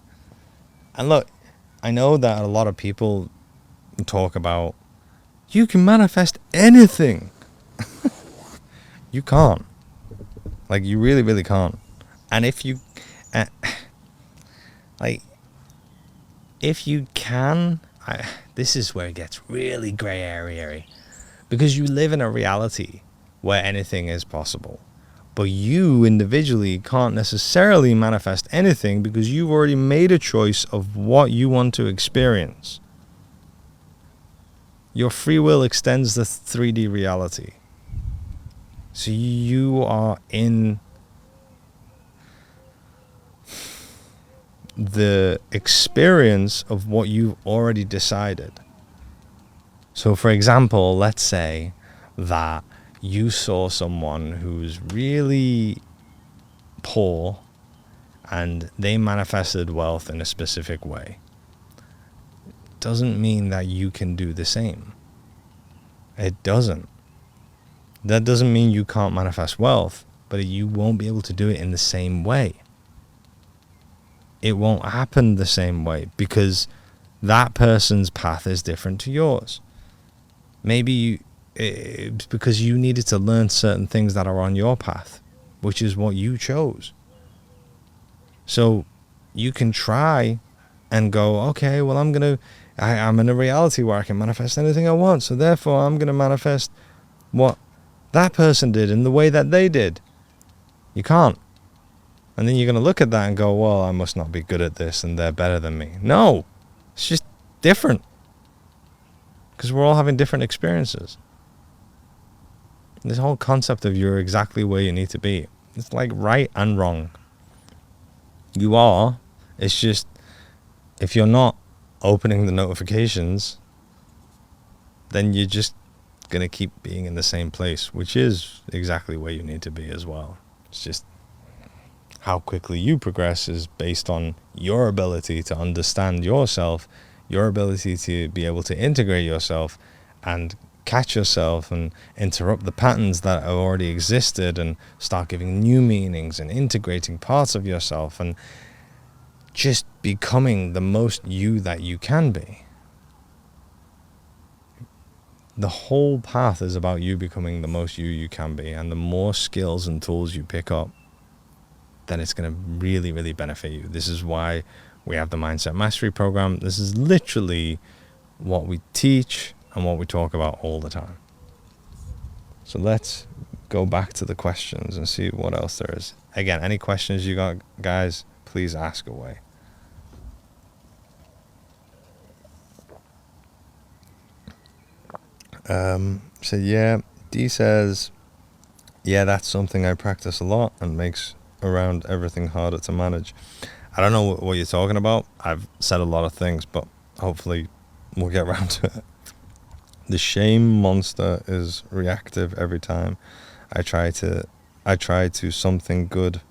And look, I know that a lot of people talk about you can manifest anything. You can't. Like, you really, really can't. And if you if you can, this is where it gets really grey area, because you live in a reality where anything is possible, but you individually can't necessarily manifest anything because you've already made a choice of what you want to experience. Your free will extends the 3D reality, so you are in the experience of what you've already decided. So for example, let's say that you saw someone who's really poor and they manifested wealth in a specific way. Doesn't mean that you can do the same. It doesn't. That doesn't mean you can't manifest wealth, but you won't be able to do it in the same way. It won't happen the same way because that person's path is different to yours. Maybe it's because you needed to learn certain things that are on your path, which is what you chose. So you can try and go, okay, well, I'm in a reality where I can manifest anything I want. So therefore, I'm going to manifest what that person did in the way that they did. You can't. And then you're going to look at that and go, well, I must not be good at this and they're better than me. No, it's just different. Because we're all having different experiences. This whole concept of you're exactly where you need to be. It's like right and wrong. You are. It's just, if you're not opening the notifications, then you're just going to keep being in the same place, which is exactly where you need to be as well. It's just how quickly you progress is based on your ability to understand yourself, your ability to be able to integrate yourself and catch yourself and interrupt the patterns that have already existed and start giving new meanings and integrating parts of yourself and just becoming the most you that you can be. The whole path is about you becoming the most you can be, and the more skills and tools you pick up, then it's going to really, really benefit you. This is why we have the Mindset Mastery Program. This is literally what we teach and what we talk about all the time. So let's go back to the questions and see what else there is. Again, any questions you got, guys, please ask away. So yeah, D says, yeah, that's something I practice a lot and makes around everything harder to manage. I don't know what you're talking about. I've said a lot of things, but hopefully we'll get around to it. The shame monster is reactive every time I try to something good,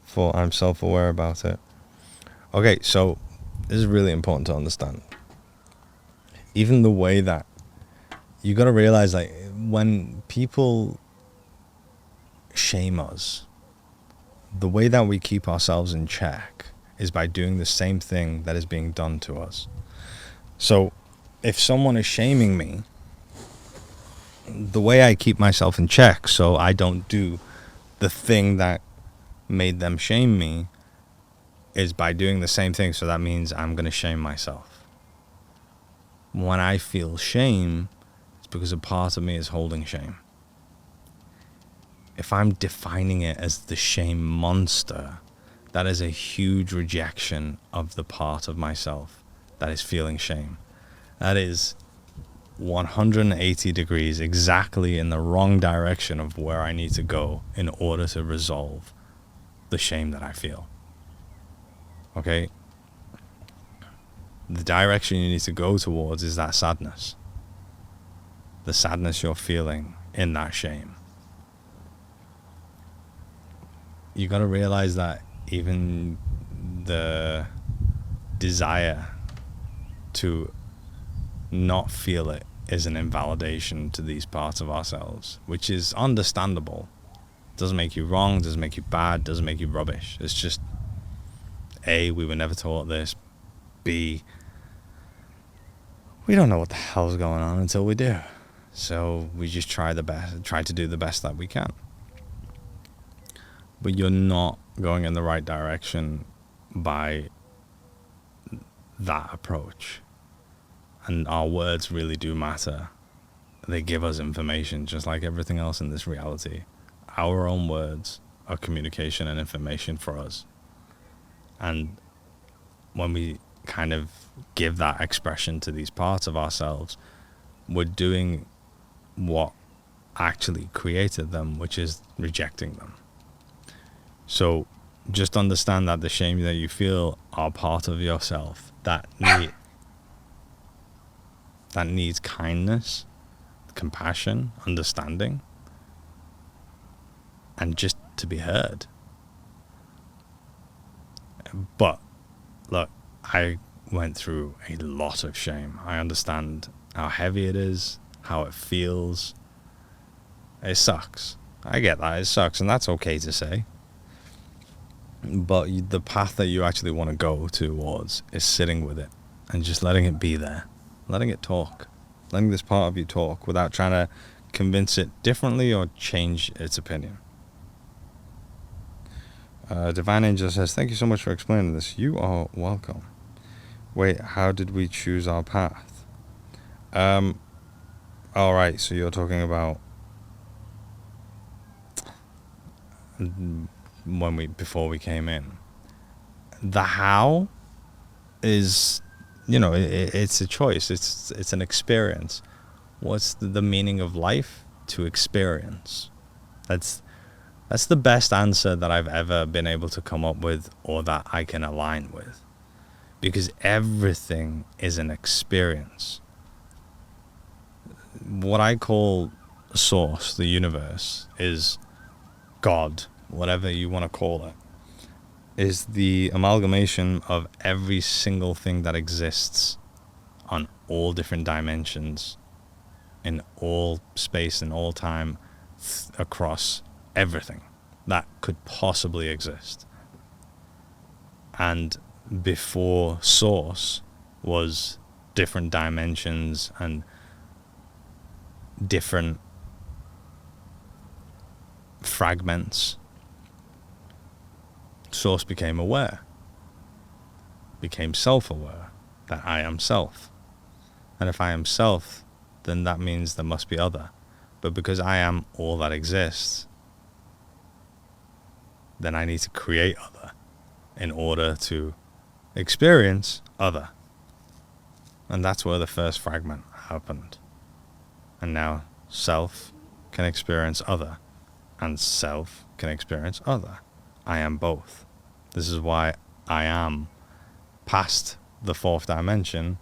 for I'm self-aware about it. Okay, so this is really important to understand. Even the way that you got to realize, like, when people shame us, the way that we keep ourselves in check is by doing the same thing that is being done to us. So if someone is shaming me, the way I keep myself in check so I don't do the thing that made them shame me is by doing the same thing. So that means I'm going to shame myself. When I feel shame, it's because a part of me is holding shame. If I'm defining it as the shame monster, that is a huge rejection of the part of myself that is feeling shame. That is 180 degrees exactly in the wrong direction of where I need to go in order to resolve the shame that I feel. Okay? The direction you need to go towards is that sadness. The sadness you're feeling in that shame. You got to realize that even the desire to not feel it is an invalidation to these parts of ourselves, which is understandable. Doesn't make you wrong, doesn't make you bad, doesn't make you rubbish. It's just, A, we were never taught this. B, we don't know what the hell's going on until we do. So we just try to do the best that we can. But you're not going in the right direction by that approach. And our words really do matter. They give us information, just like everything else in this reality. Our own words are communication and information for us. And when we kind of give that expression to these parts of ourselves, we're doing what actually created them, which is rejecting them. So just understand that the shame that you feel are part of yourself that needs kindness, compassion, understanding, and just to be heard. But look, I went through a lot of shame. I understand how heavy it is, how it feels. It sucks. I get that. It sucks, and that's okay to say. But the path that you actually want to go towards is sitting with it and just letting it be there, letting it talk, letting this part of you talk without trying to convince it differently or change its opinion. Divine Angel says, thank you so much for explaining this. You are welcome. Wait, how did we choose our path? All right, so you're talking about before we came in. The how is, it's a choice. It's an experience. What's the meaning of life? To experience. That's the best answer that I've ever been able to come up with, or that I can align with. Because everything is an experience. What I call source, the universe, is God, whatever you want to call it, is the amalgamation of every single thing that exists on all different dimensions, in all space and all time, across everything that could possibly exist. And before source was different dimensions and different fragments, source became aware, became self-aware that I am self. And if I am self, then that means there must be other. But because I am all that exists, then I need to create other in order to experience other. And that's where the first fragment happened. And now self can experience other, and self can experience other. I am both. This is why I am past the fourth dimension,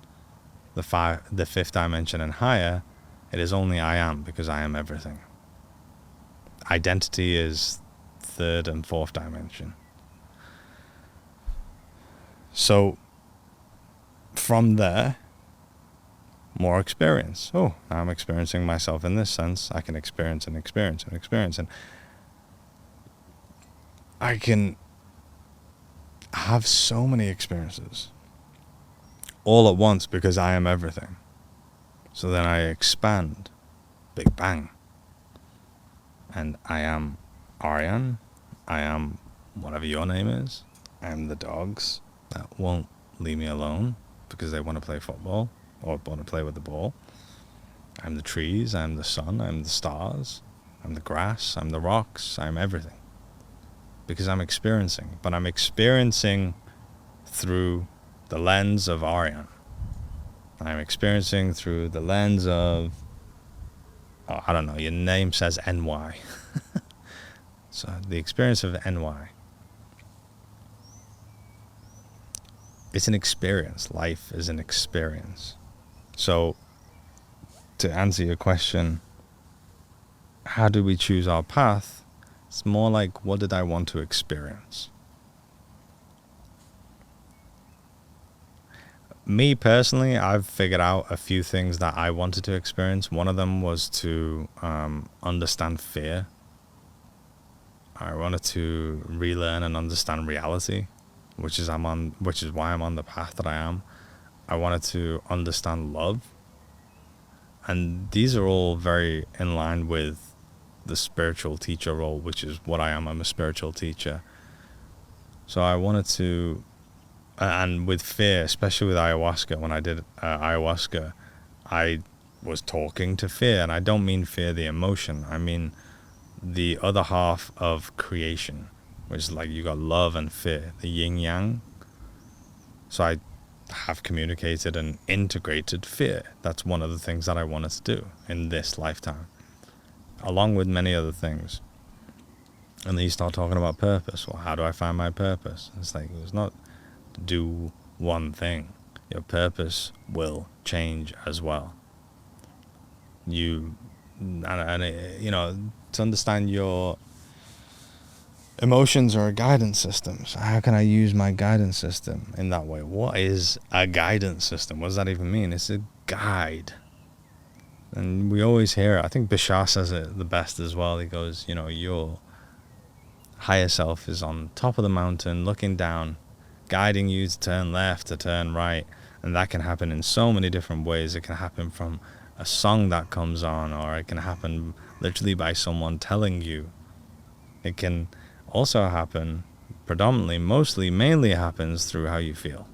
the fifth dimension and higher. It is only I am, because I am everything. Identity is third and fourth dimension. So from there, more experience. Oh, now I'm experiencing myself in this sense. I can experience and experience and experience. And I can have so many experiences all at once because I am everything. So then I expand. Big bang. And I am Ariane. I am whatever your name is. I am the dogs that won't leave me alone because they want to play football or want to play with the ball. I'm the trees, I'm the sun, I'm the stars, I'm the grass, I'm the rocks, I'm everything. Because I'm experiencing. But I'm experiencing through the lens of Ariane. I'm experiencing through the lens of, oh, I don't know, your name says NY. So the experience of NY. It's an experience. Life is an experience. So to answer your question, how do we choose our path? It's more like, what did I want to experience? Me personally, I've figured out a few things that I wanted to experience. One of them was to understand fear. I wanted to relearn and understand reality, which is why I'm on the path that I am. I wanted to understand love. And these are all very in line with the spiritual teacher role, which is what I am. I'm a spiritual teacher. So I wanted to, and with fear, especially with ayahuasca, when I did ayahuasca, I was talking to fear. And I don't mean fear, the emotion. I mean the other half of creation, which is like you got love and fear, the yin yang. So I have communicated and integrated fear. That's one of the things that I wanted to do in this lifetime, along with many other things. And then you start talking about purpose. Well, how do I find my purpose? It's like, it's not do one thing. Your purpose will change as well. You know, to understand your emotions are a guidance system. So how can I use my guidance system in that way? What is a guidance system? What does that even mean? It's a guide. And we always hear it. I think Bashar says it the best as well. He goes, you know, your higher self is on top of the mountain looking down, guiding you to turn left, to turn right. And that can happen in so many different ways. It can happen from a song that comes on, or it can happen literally by someone telling you. It can also happen mainly happens through how you feel,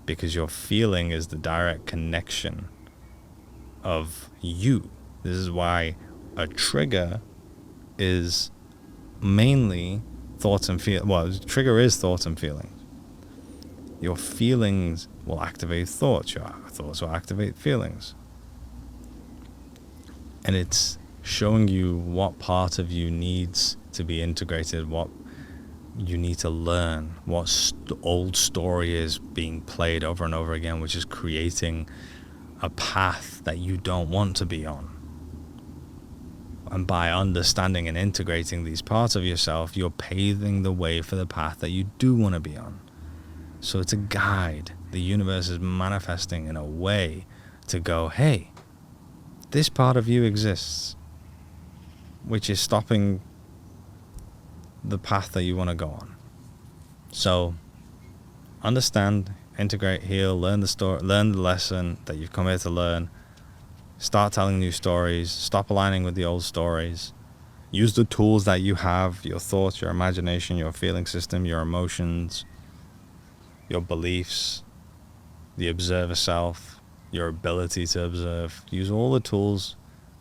because your feeling is the direct connection of you. This is why a trigger is mainly thoughts and feel. Well, trigger is thoughts and feelings. Your feelings will activate thoughts. Your thoughts will activate feelings. And it's showing you what part of you needs to be integrated, what you need to learn, what old story is being played over and over again, which is creating a path that you don't want to be on. And by understanding and integrating these parts of yourself, you're paving the way for the path that you do want to be on. So it's a guide. The universe is manifesting in a way to go, hey, this part of you exists, which is stopping the path that you want to go on. So understand, integrate, heal, learn the story, learn the lesson that you've come here to learn. Start telling new stories. Stop aligning with the old stories. Use the tools that you have, your thoughts, your imagination, your feeling system, your emotions, your beliefs, the observer self, your ability to observe. Use all the tools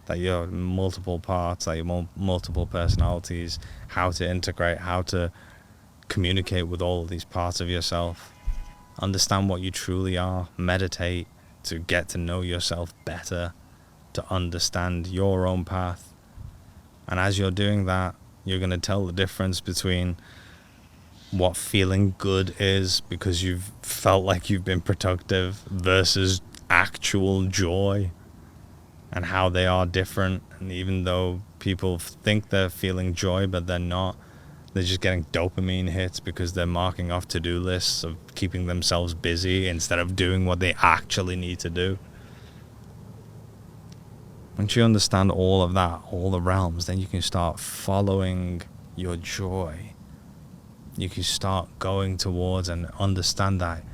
that your multiple parts, that your multiple personalities, how to integrate, how to communicate with all of these parts of yourself. Understand what you truly are. Meditate to get to know yourself better, to understand your own path. And as you're doing that, you're going to tell the difference between what feeling good is because you've felt like you've been productive versus actual joy, and how they are different. And even though people think they're feeling joy, but they're not, they're just getting dopamine hits because they're marking off to-do lists of keeping themselves busy instead of doing what they actually need to do. Once you understand all of that, all the realms, then you can start following your joy. You can start going towards and understand that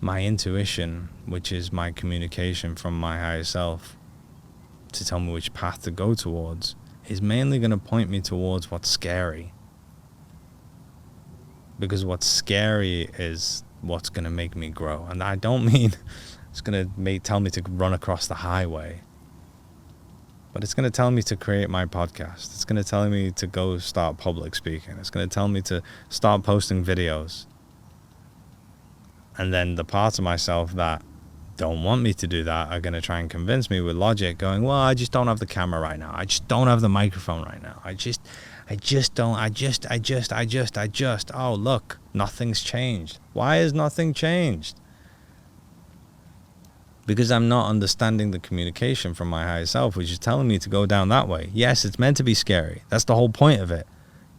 my intuition, which is my communication from my higher self to tell me which path to go towards, is mainly going to point me towards what's scary. Because what's scary is what's going to make me grow. And I don't mean it's going to tell me to run across the highway. But it's going to tell me to create my podcast. It's going to tell me to go start public speaking. It's going to tell me to start posting videos. And then the parts of myself that don't want me to do that are going to try and convince me with logic, going, well, I just don't have the camera right now. I just don't have the microphone right now. I just don't. Oh, look, nothing's changed. Why has nothing changed? Because I'm not understanding the communication from my higher self, which is telling me to go down that way. Yes, it's meant to be scary. That's the whole point of it.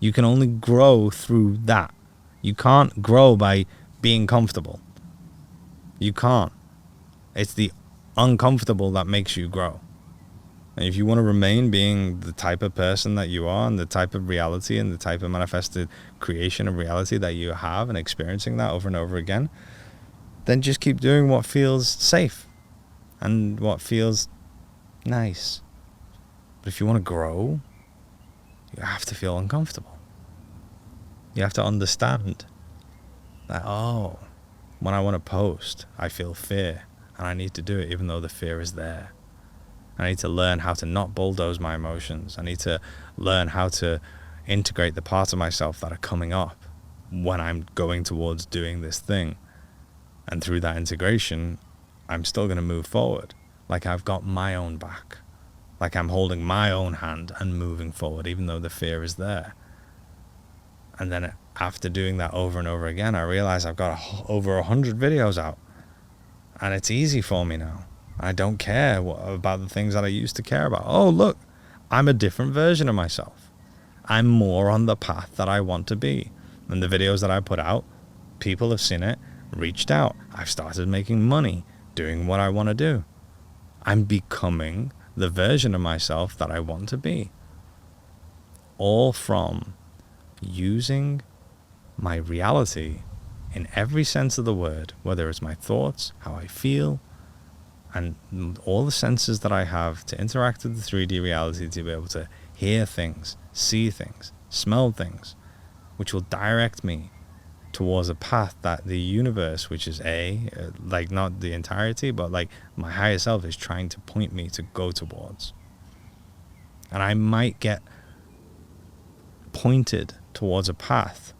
You can only grow through that. You can't grow by being comfortable. You can't. It's the uncomfortable that makes you grow. And if you want to remain being the type of person that you are, and the type of reality and the type of manifested creation of reality that you have, and experiencing that over and over again, then just keep doing what feels safe and what feels nice. But if you want to grow, you have to feel uncomfortable. You have to understand that, oh, when I want to post, I feel fear, and I need to do it even though the fear is there. I need to learn how to not bulldoze my emotions. I need to learn how to integrate the parts of myself that are coming up when I'm going towards doing this thing. And through that integration, I'm still going to move forward. Like I've got my own back. Like I'm holding my own hand and moving forward, even though the fear is there. And then after doing that over and over again, I realize I've got over 100 videos out. And it's easy for me now. I don't care about the things that I used to care about. Oh, look, I'm a different version of myself. I'm more on the path that I want to be. And the videos that I put out, people have seen it, reached out. I've started making money, doing what I want to do. I'm becoming the version of myself that I want to be. All from using my reality in every sense of the word, whether it's my thoughts, how I feel, and all the senses that I have to interact with the 3D reality, to be able to hear things, see things, smell things, which will direct me towards a path that the universe, which is like not the entirety, but like my higher self is trying to point me to go towards. And I might get pointed towards a path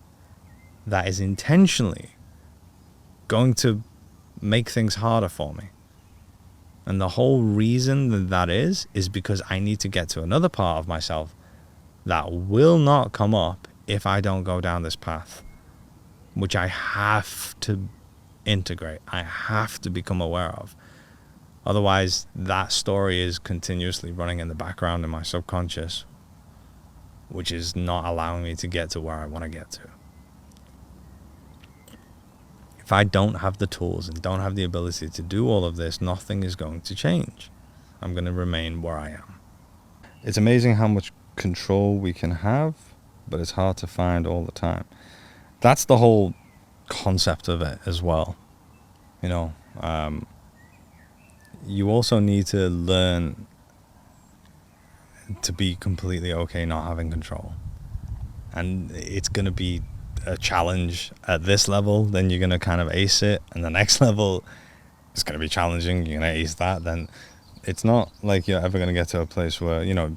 that is intentionally going to make things harder for me. And the whole reason that is because I need to get to another part of myself that will not come up if I don't go down this path, which I have to integrate. I have to become aware of. Otherwise, that story is continuously running in the background in my subconscious, which is not allowing me to get to where I want to get to. If I don't have the tools and don't have the ability to do all of this, nothing is going to change. I'm going to remain where I am. It's amazing how much control we can have, but it's hard to find all the time. That's the whole concept of it as well. You know, you also need to learn to be completely okay not having control. And it's going to be a challenge at this level, then you're going to kind of ace it, and the next level it's going to be challenging, you're going to ace that. Then it's not like you're ever going to get to a place where, you know,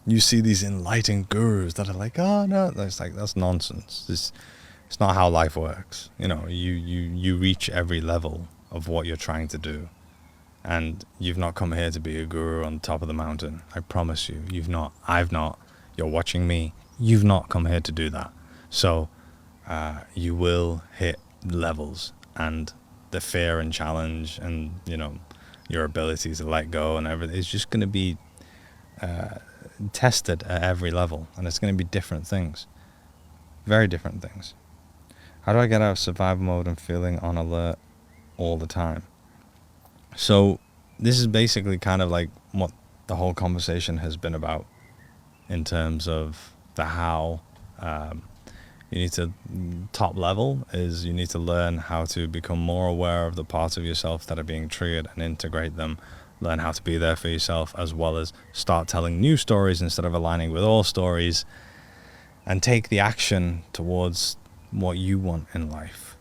you see these enlightened gurus that are like, oh no, that's like, that's nonsense. It's not how life works. You know, you reach every level of what you're trying to do, and you've not come here to be a guru on top of the mountain. I promise you, you've not. I've not. You're watching me. You've not come here to do that. So you will hit levels, and the fear and challenge and, you know, your ability to let go and everything is just going to be tested at every level, and it's going to be different things, very different things. How do I get out of survival mode and feeling on alert all the time? So this is basically kind of like what the whole conversation has been about in terms of the how. You need to, top level is you need to learn how to become more aware of the parts of yourself that are being triggered and integrate them. Learn how to be there for yourself, as well as start telling new stories instead of aligning with all stories, and take the action towards what you want in life.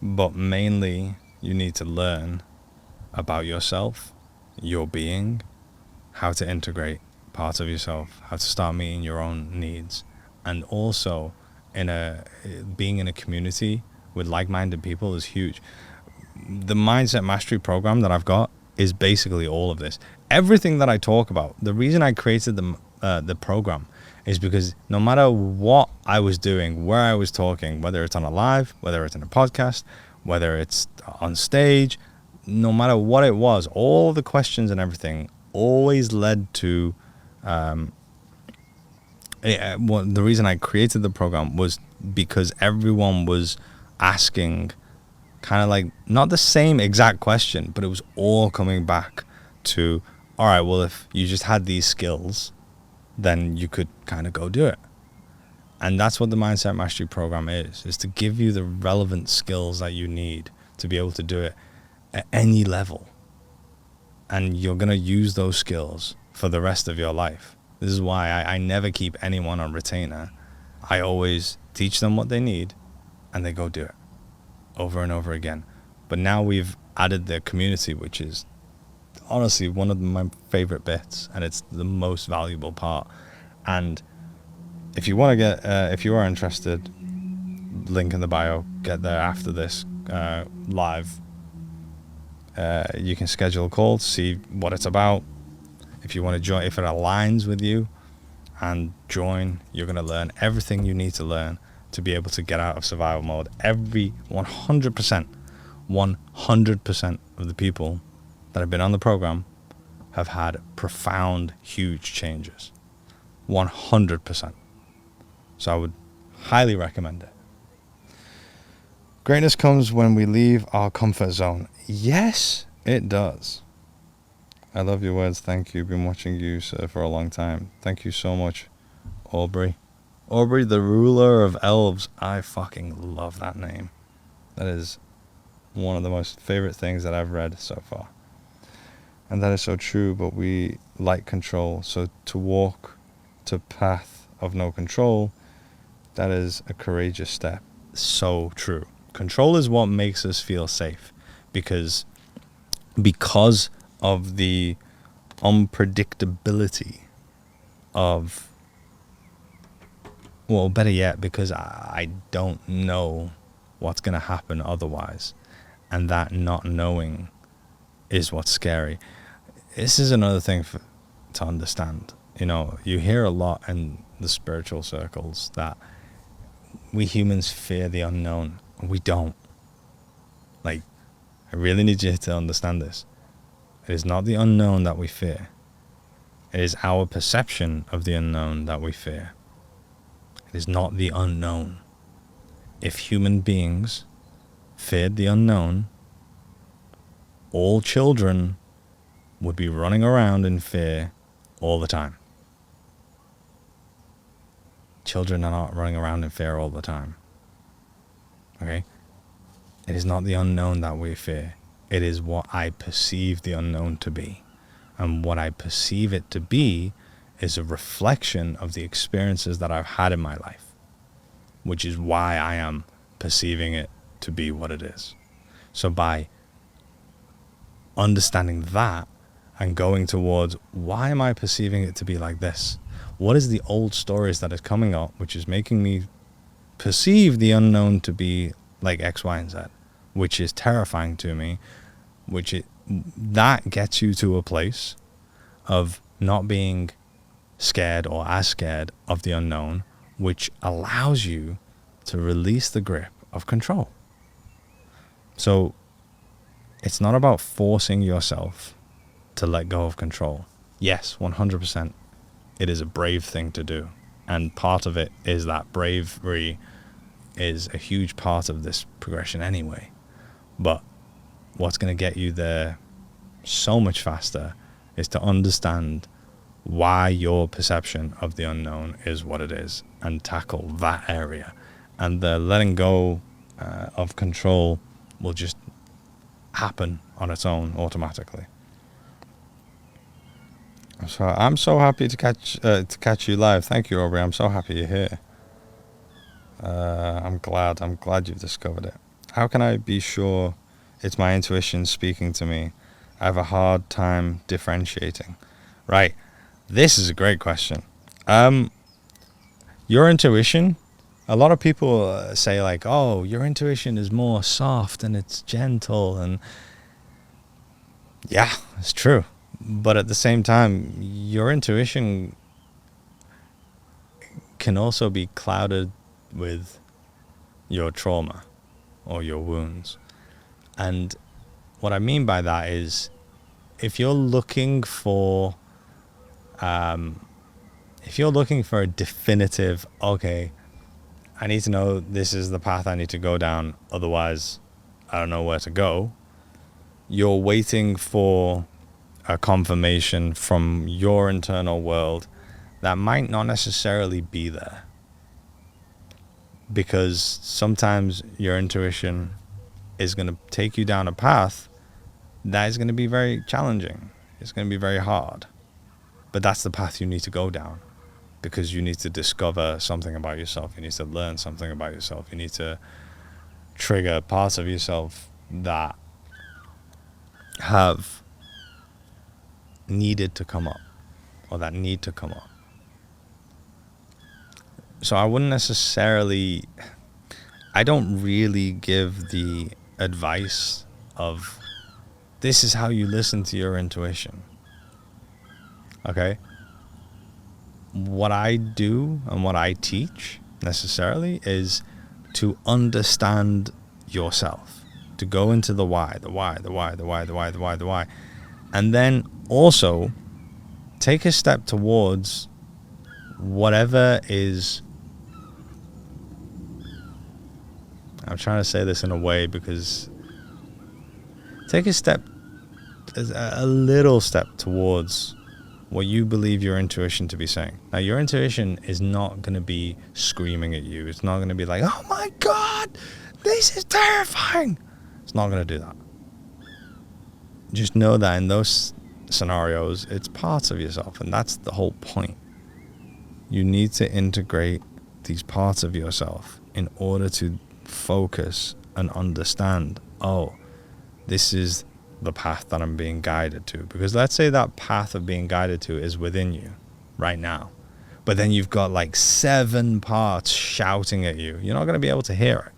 But mainly, you need to learn about yourself, your being, how to integrate parts of yourself, how to start meeting your own needs, and also being in a community with like-minded people is huge. The Mindset Mastery program that I've got is basically all of this. Everything that I talk about, the reason I created the program is because no matter what I was doing, where I was talking, whether it's on a live, whether it's in a podcast, whether it's on stage, no matter what it was, all the questions and everything always led to the reason I created the program was because everyone was asking kind of like not the same exact question, but it was all coming back to, all right, well, if you just had these skills, then you could kind of go do it. And that's what the Mindset Mastery program is to give you the relevant skills that you need to be able to do it at any level. And you're going to use those skills for the rest of your life. This is why I never keep anyone on retainer. I always teach them what they need and they go do it over and over again. But now we've added the community, which is honestly one of my favorite bits, and it's the most valuable part. And if you want to get, if you are interested, link in the bio, get there after this live. You can schedule a call to see what it's about. If you want to join, if it aligns with you and join, you're going to learn everything you need to learn to be able to get out of survival mode. Every 100% of the people that have been on the program have had profound, huge changes. 100%. So I would highly recommend it. Greatness comes when we leave our comfort zone. Yes, it does. I love your words. Thank you. Been watching you, sir, for a long time. Thank you so much, Aubrey. Aubrey, the ruler of elves. I fucking love that name. That is one of the most favorite things that I've read so far. And that is so true, but we like control. So to walk to path of no control, that is a courageous step. So true. Control is what makes us feel safe because of the unpredictability of, well, better yet, because I don't know what's going to happen otherwise. And that not knowing is what's scary. This is another thing to understand. You know, you hear a lot in the spiritual circles that we humans fear the unknown. We don't. Like, I really need you to understand this. It is not the unknown that we fear. It is our perception of the unknown that we fear. It is not the unknown. If human beings feared the unknown, all children would be running around in fear all the time. Children are not running around in fear all the time. Okay? It is not the unknown that we fear. It is what I perceive the unknown to be. And what I perceive it to be is a reflection of the experiences that I've had in my life, which is why I am perceiving it to be what it is. So by understanding that and going towards, why am I perceiving it to be like this? What is the old stories that is coming up, which is making me perceive the unknown to be like X, Y, and Z, which is terrifying to me, that gets you to a place of not being scared or as scared of the unknown, which allows you to release the grip of control. So it's not about forcing yourself to let go of control. Yes, 100%. It is a brave thing to do. And part of it is that bravery is a huge part of this progression anyway. But what's going to get you there so much faster is to understand why your perception of the unknown is what it is, and tackle that area. And the letting go of control will just happen on its own automatically. So I'm so happy to catch you live. Thank you, Aubrey. I'm so happy you're here. I'm glad you've discovered it. How can I be sure it's my intuition speaking to me? I have a hard time differentiating. Right. This is a great question. Your intuition, a lot of people say like, oh, your intuition is more soft and it's gentle, and yeah, it's true. But at the same time, your intuition can also be clouded with your trauma or your wounds. And what I mean by that is, if you're looking for a definitive, okay, I need to know this is the path I need to go down, otherwise I don't know where to go, you're waiting for a confirmation from your internal world that might not necessarily be there. Because sometimes your intuition is going to take you down a path that is going to be very challenging. It's going to be very hard. But that's the path you need to go down, because you need to discover something about yourself. You need to learn something about yourself. You need to trigger parts of yourself that have needed to come up, or that need to come up. So I don't really give the advice of this is how you listen to your intuition. Okay? What I do and what I teach necessarily is to understand yourself, to go into the why. And then also take a step towards whatever is, I'm trying to say this in a way, because take a little step towards what you believe your intuition to be saying. Now, your intuition is not going to be screaming at you. It's not going to be like, oh my God, this is terrifying. It's not going to do that. Just know that in those scenarios, it's parts of yourself, and that's the whole point. You need to integrate these parts of yourself in order to focus and understand, oh, this is the path that I'm being guided to. Because let's say that path of being guided to is within you right now, but then you've got like 7 parts shouting at you. You're not going to be able to hear it.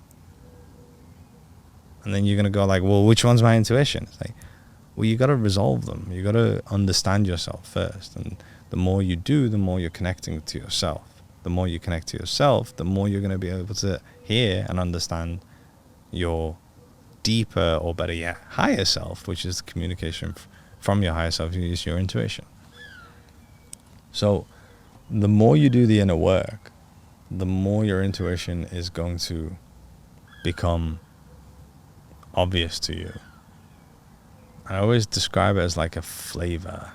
And then you're going to go like, well, which one's my intuition? It's like, well, you got to resolve them. You got to understand yourself first. And the more you do, the more you're connecting to yourself. The more you connect to yourself, the more you're going to be able to hear and understand your deeper, or better yet, higher self, which is the communication from your higher self, is your intuition. So the more you do the inner work, the more your intuition is going to become obvious to you. I always describe it as like a flavor.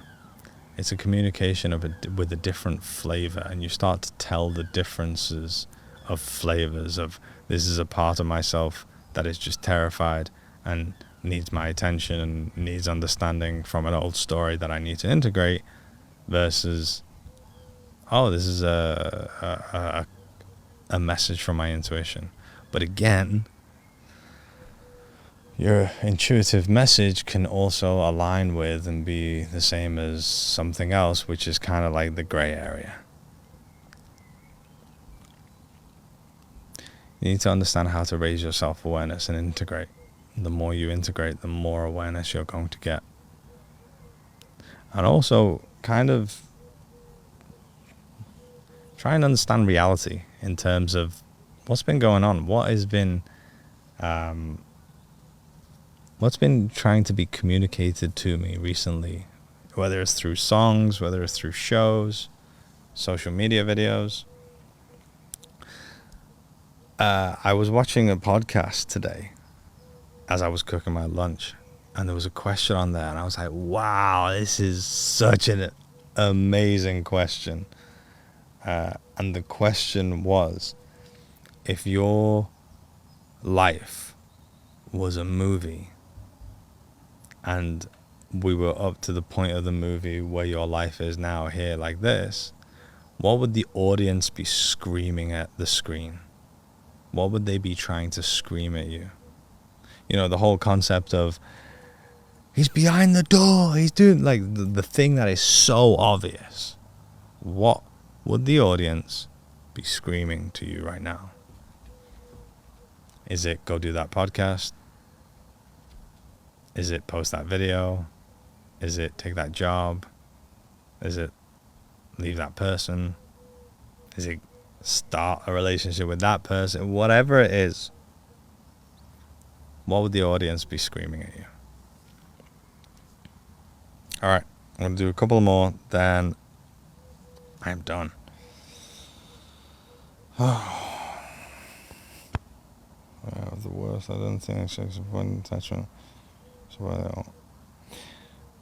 It's a communication with a different flavor, and you start to tell the differences of flavors of, this is a part of myself that is just terrified and needs my attention and needs understanding from an old story that I need to integrate, versus, oh, this is a message from my intuition. But again, your intuitive message can also align with and be the same as something else, which is kind of like the gray area. You need to understand how to raise your self-awareness and integrate. The more you integrate, the more awareness you're going to get. And also kind of try and understand reality in terms of what's been going on, what's been trying to be communicated to me recently, whether it's through songs, whether it's through shows, social media videos. I was watching a podcast today as I was cooking my lunch, and there was a question on there, and I was like, wow, this is such an amazing question. And the question was, if your life was a movie and we were up to the point of the movie where your life is now here like this, what would the audience be screaming at the screen? What would they be trying to scream at you? You know, the whole concept of, he's behind the door, he's doing, like, the thing that is so obvious. What would the audience be screaming to you right now? Is it go do that podcast? Is it post that video? Is it take that job? Is it leave that person? Is it start a relationship with that person? Whatever it is, what would the audience be screaming at you? All right, I'm going to do a couple more, then I'm done. The worst, I don't think sex is one attachment.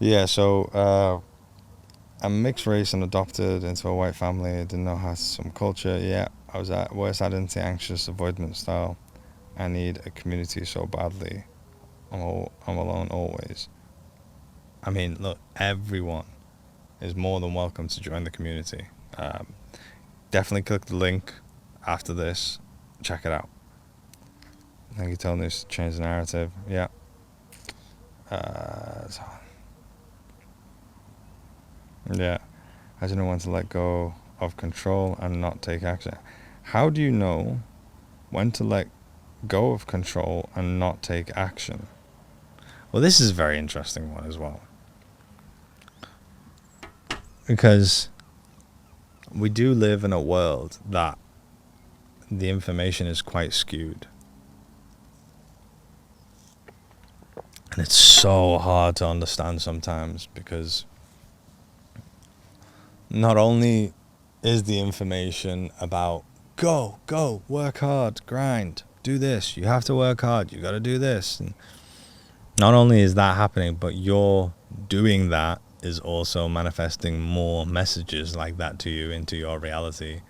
Yeah, so I'm mixed race and adopted into a white family. I didn't know how some culture. Yeah, I was at worst identity anxious avoidance style. I need a community so badly. I'm alone always. I mean, look, everyone is more than welcome to join the community. Definitely click the link after this. Check it out. Thank you, telling us to change the narrative. Yeah. Yeah. I don't know when to let go of control and not take action. How do you know when to let go of control and not take action? Well, this is a very interesting one as well. Because we do live in a world that the information is quite skewed. And it's so hard to understand sometimes, because not only is the information about go, work hard, grind, do this, you have to work hard, you got to do this. And not only is that happening, but you're doing that is also manifesting more messages like that to you into your reality.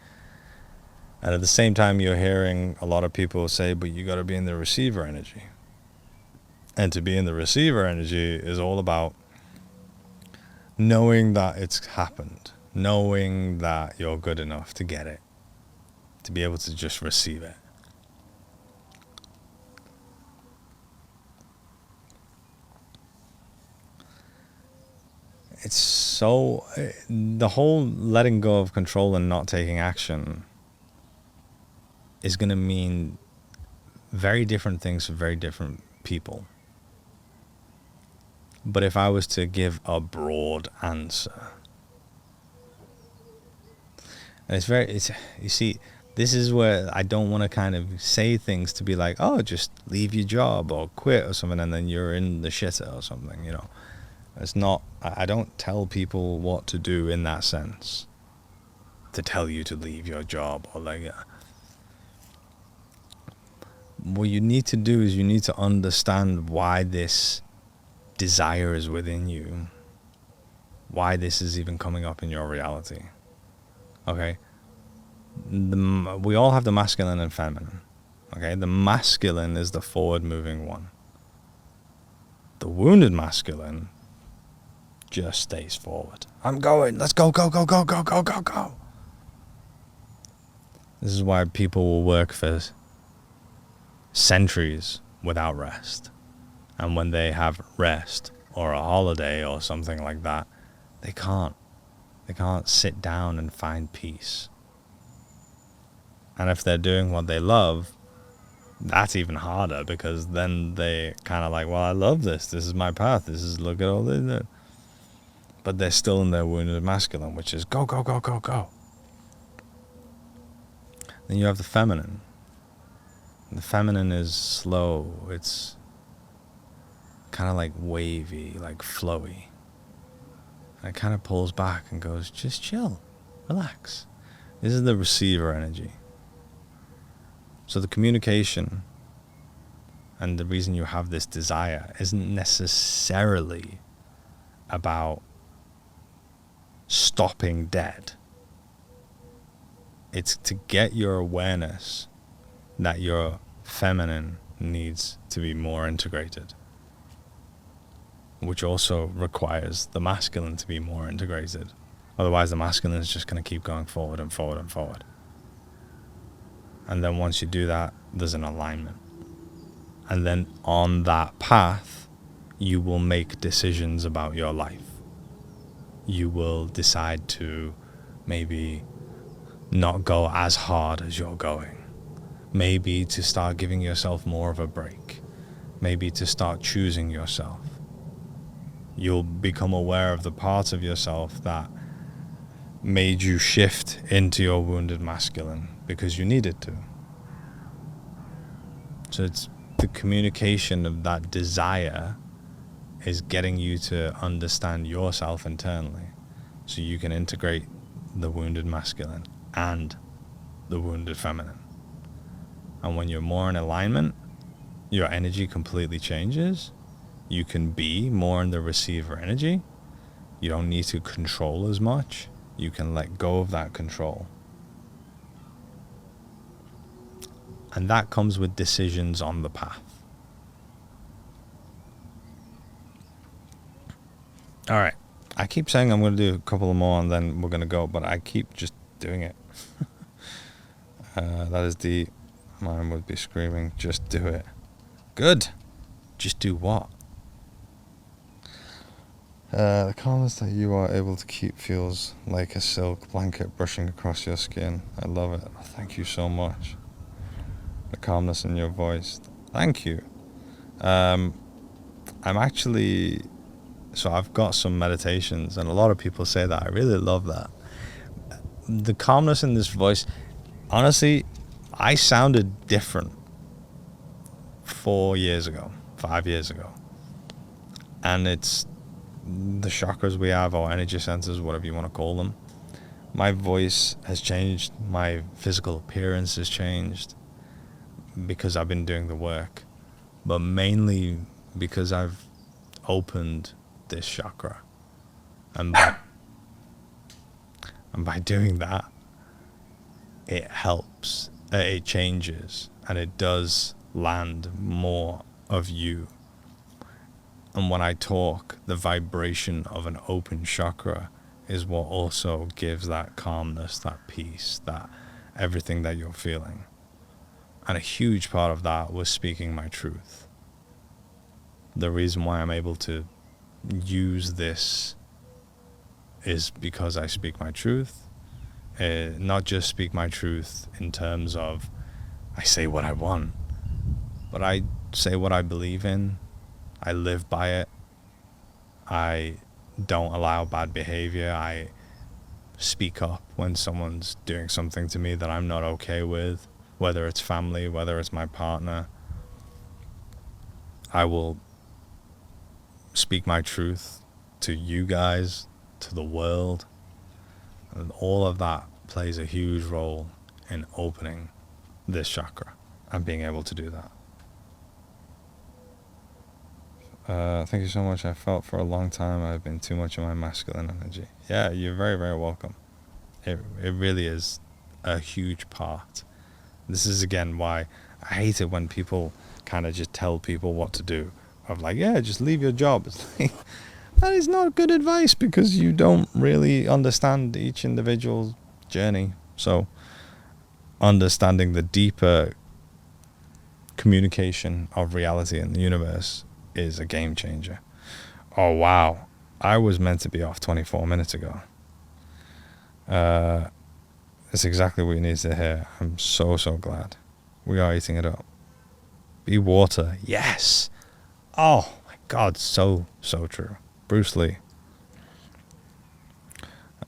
And at the same time, you're hearing a lot of people say, but you got to be in the receiver energy. And to be in the receiver energy is all about knowing that it's happened, knowing that you're good enough to get it, to be able to just receive it. It's so, the whole letting go of control and not taking action is going to mean very different things for very different people. But if I was to give a broad answer, and you see, this is where I don't want to kind of say things to be like, oh, just leave your job or quit or something, and then you're in the shitter or something, you know. It's not, I don't tell people what to do in that sense, to tell you to leave your job or like, what you need to do is you need to understand why this desire is within you, why this is even coming up in your reality. Okay, we all have the masculine and feminine. Okay, the masculine is the forward moving one. The wounded masculine just stays forward. I'm going, let's go. This is why people will work for centuries without rest. And when they have rest or a holiday or something like that, they can't sit down and find peace. And if they're doing what they love, that's even harder, because then they kind of like, well, I love this is my path, look at all this. But they're still in their wounded masculine, which is go. Then you have the feminine. The feminine is slow. It's kind of like wavy, like flowy. And it kind of pulls back and goes, just chill, relax. This is the receiver energy. So the communication and the reason you have this desire isn't necessarily about stopping dead. It's to get your awareness that your feminine needs to be more integrated, which also requires the masculine to be more integrated. Otherwise, the masculine is just going to keep going forward and forward and forward. And then once you do that, there's an alignment. And then on that path, you will make decisions about your life. You will decide to maybe not go as hard as you're going. Maybe to start giving yourself more of a break. Maybe to start choosing yourself. You'll become aware of the parts of yourself that made you shift into your wounded masculine because you needed to. So it's the communication of that desire is getting you to understand yourself internally so you can integrate the wounded masculine and the wounded feminine. And when you're more in alignment, your energy completely changes. You can be more in the receiver energy. You don't need to control as much. You can let go of that control. And that comes with decisions on the path. All right. I keep saying I'm going to do a couple more and then we're going to go, but I keep just doing it. That is deep. Mine would be screaming, just do it. Good. Just do what? The calmness that you are able to keep feels like a silk blanket brushing across your skin. I love it. Thank you so much. The calmness in your voice. Thank you. I'm actually... So I've got some meditations, and a lot of people say that. I really love that. The calmness in this voice, honestly, I sounded different 4 years ago, 5 years ago. And it's the chakras we have, or energy centers, whatever you want to call them. My voice has changed. My physical appearance has changed because I've been doing the work. But mainly because I've opened this chakra, and by doing that, it helps, it changes, and it does land more of you. And when I talk, the vibration of an open chakra is what also gives that calmness, that peace, that everything that you're feeling. And a huge part of that was speaking my truth. The reason why I'm able to use this is because I speak my truth. Not just speak my truth in terms of I say what I want, but I say what I believe in. I live by it. I don't allow bad behavior. I speak up when someone's doing something to me that I'm not okay with, whether it's family, whether it's my partner. I will speak my truth to you guys, to the world, and all of that plays a huge role in opening this chakra and being able to do that. Thank you so much. I felt for a long time I've been too much of my masculine energy. Yeah, you're very, very welcome. It really is a huge part. This is again why I hate it when people kind of just tell people what to do. Of like, yeah, just leave your job. It's like, that is not good advice because you don't really understand each individual's journey. So understanding the deeper communication of reality in the universe is a game changer. Oh wow, I was meant to be off 24 minutes ago. It's exactly what you need to hear. I'm so glad. We are eating it up. Be water. Yes. Oh my God, so true. Bruce Lee.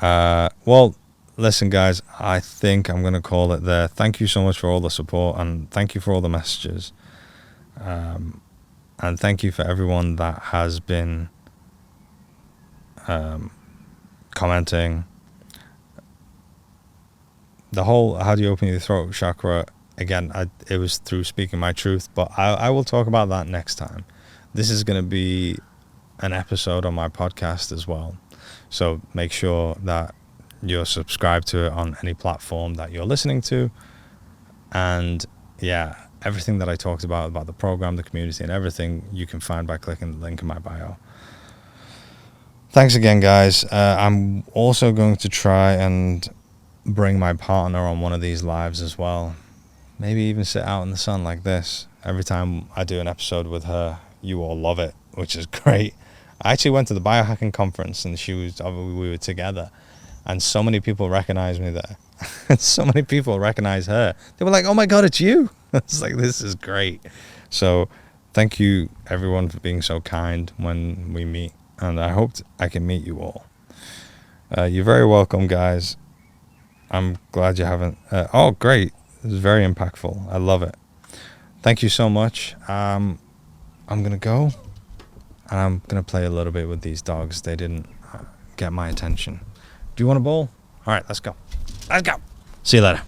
Well, listen guys, I think I'm going to call it there. Thank you so much for all the support, and thank you for all the messages. And thank you for everyone that has been commenting. The whole how do you open your throat chakra again, it was through speaking my truth, but I will talk about that next time. This is going to be an episode on my podcast as well. So make sure that you're subscribed to it on any platform that you're listening to. And yeah, everything that I talked about the program, the community, and everything, you can find by clicking the link in my bio. Thanks again, guys. I'm also going to try and bring my partner on one of these lives as well. Maybe even sit out in the sun like this. Every time I do an episode with her, you all love it, which is great. I actually went to the biohacking conference and we were together, and so many people recognized me there. So many people recognize her. They were like, "Oh my God, it's you!" It's like, this is great. So thank you everyone for being so kind when we meet, and I hope I can meet you all. You're very welcome, guys. I'm glad you haven't. Oh, great. This is very impactful. I love it. Thank you so much. I'm going to go, and I'm going to play a little bit with these dogs. They didn't get my attention. Do you want a bowl? All right, let's go. Let's go. See you later.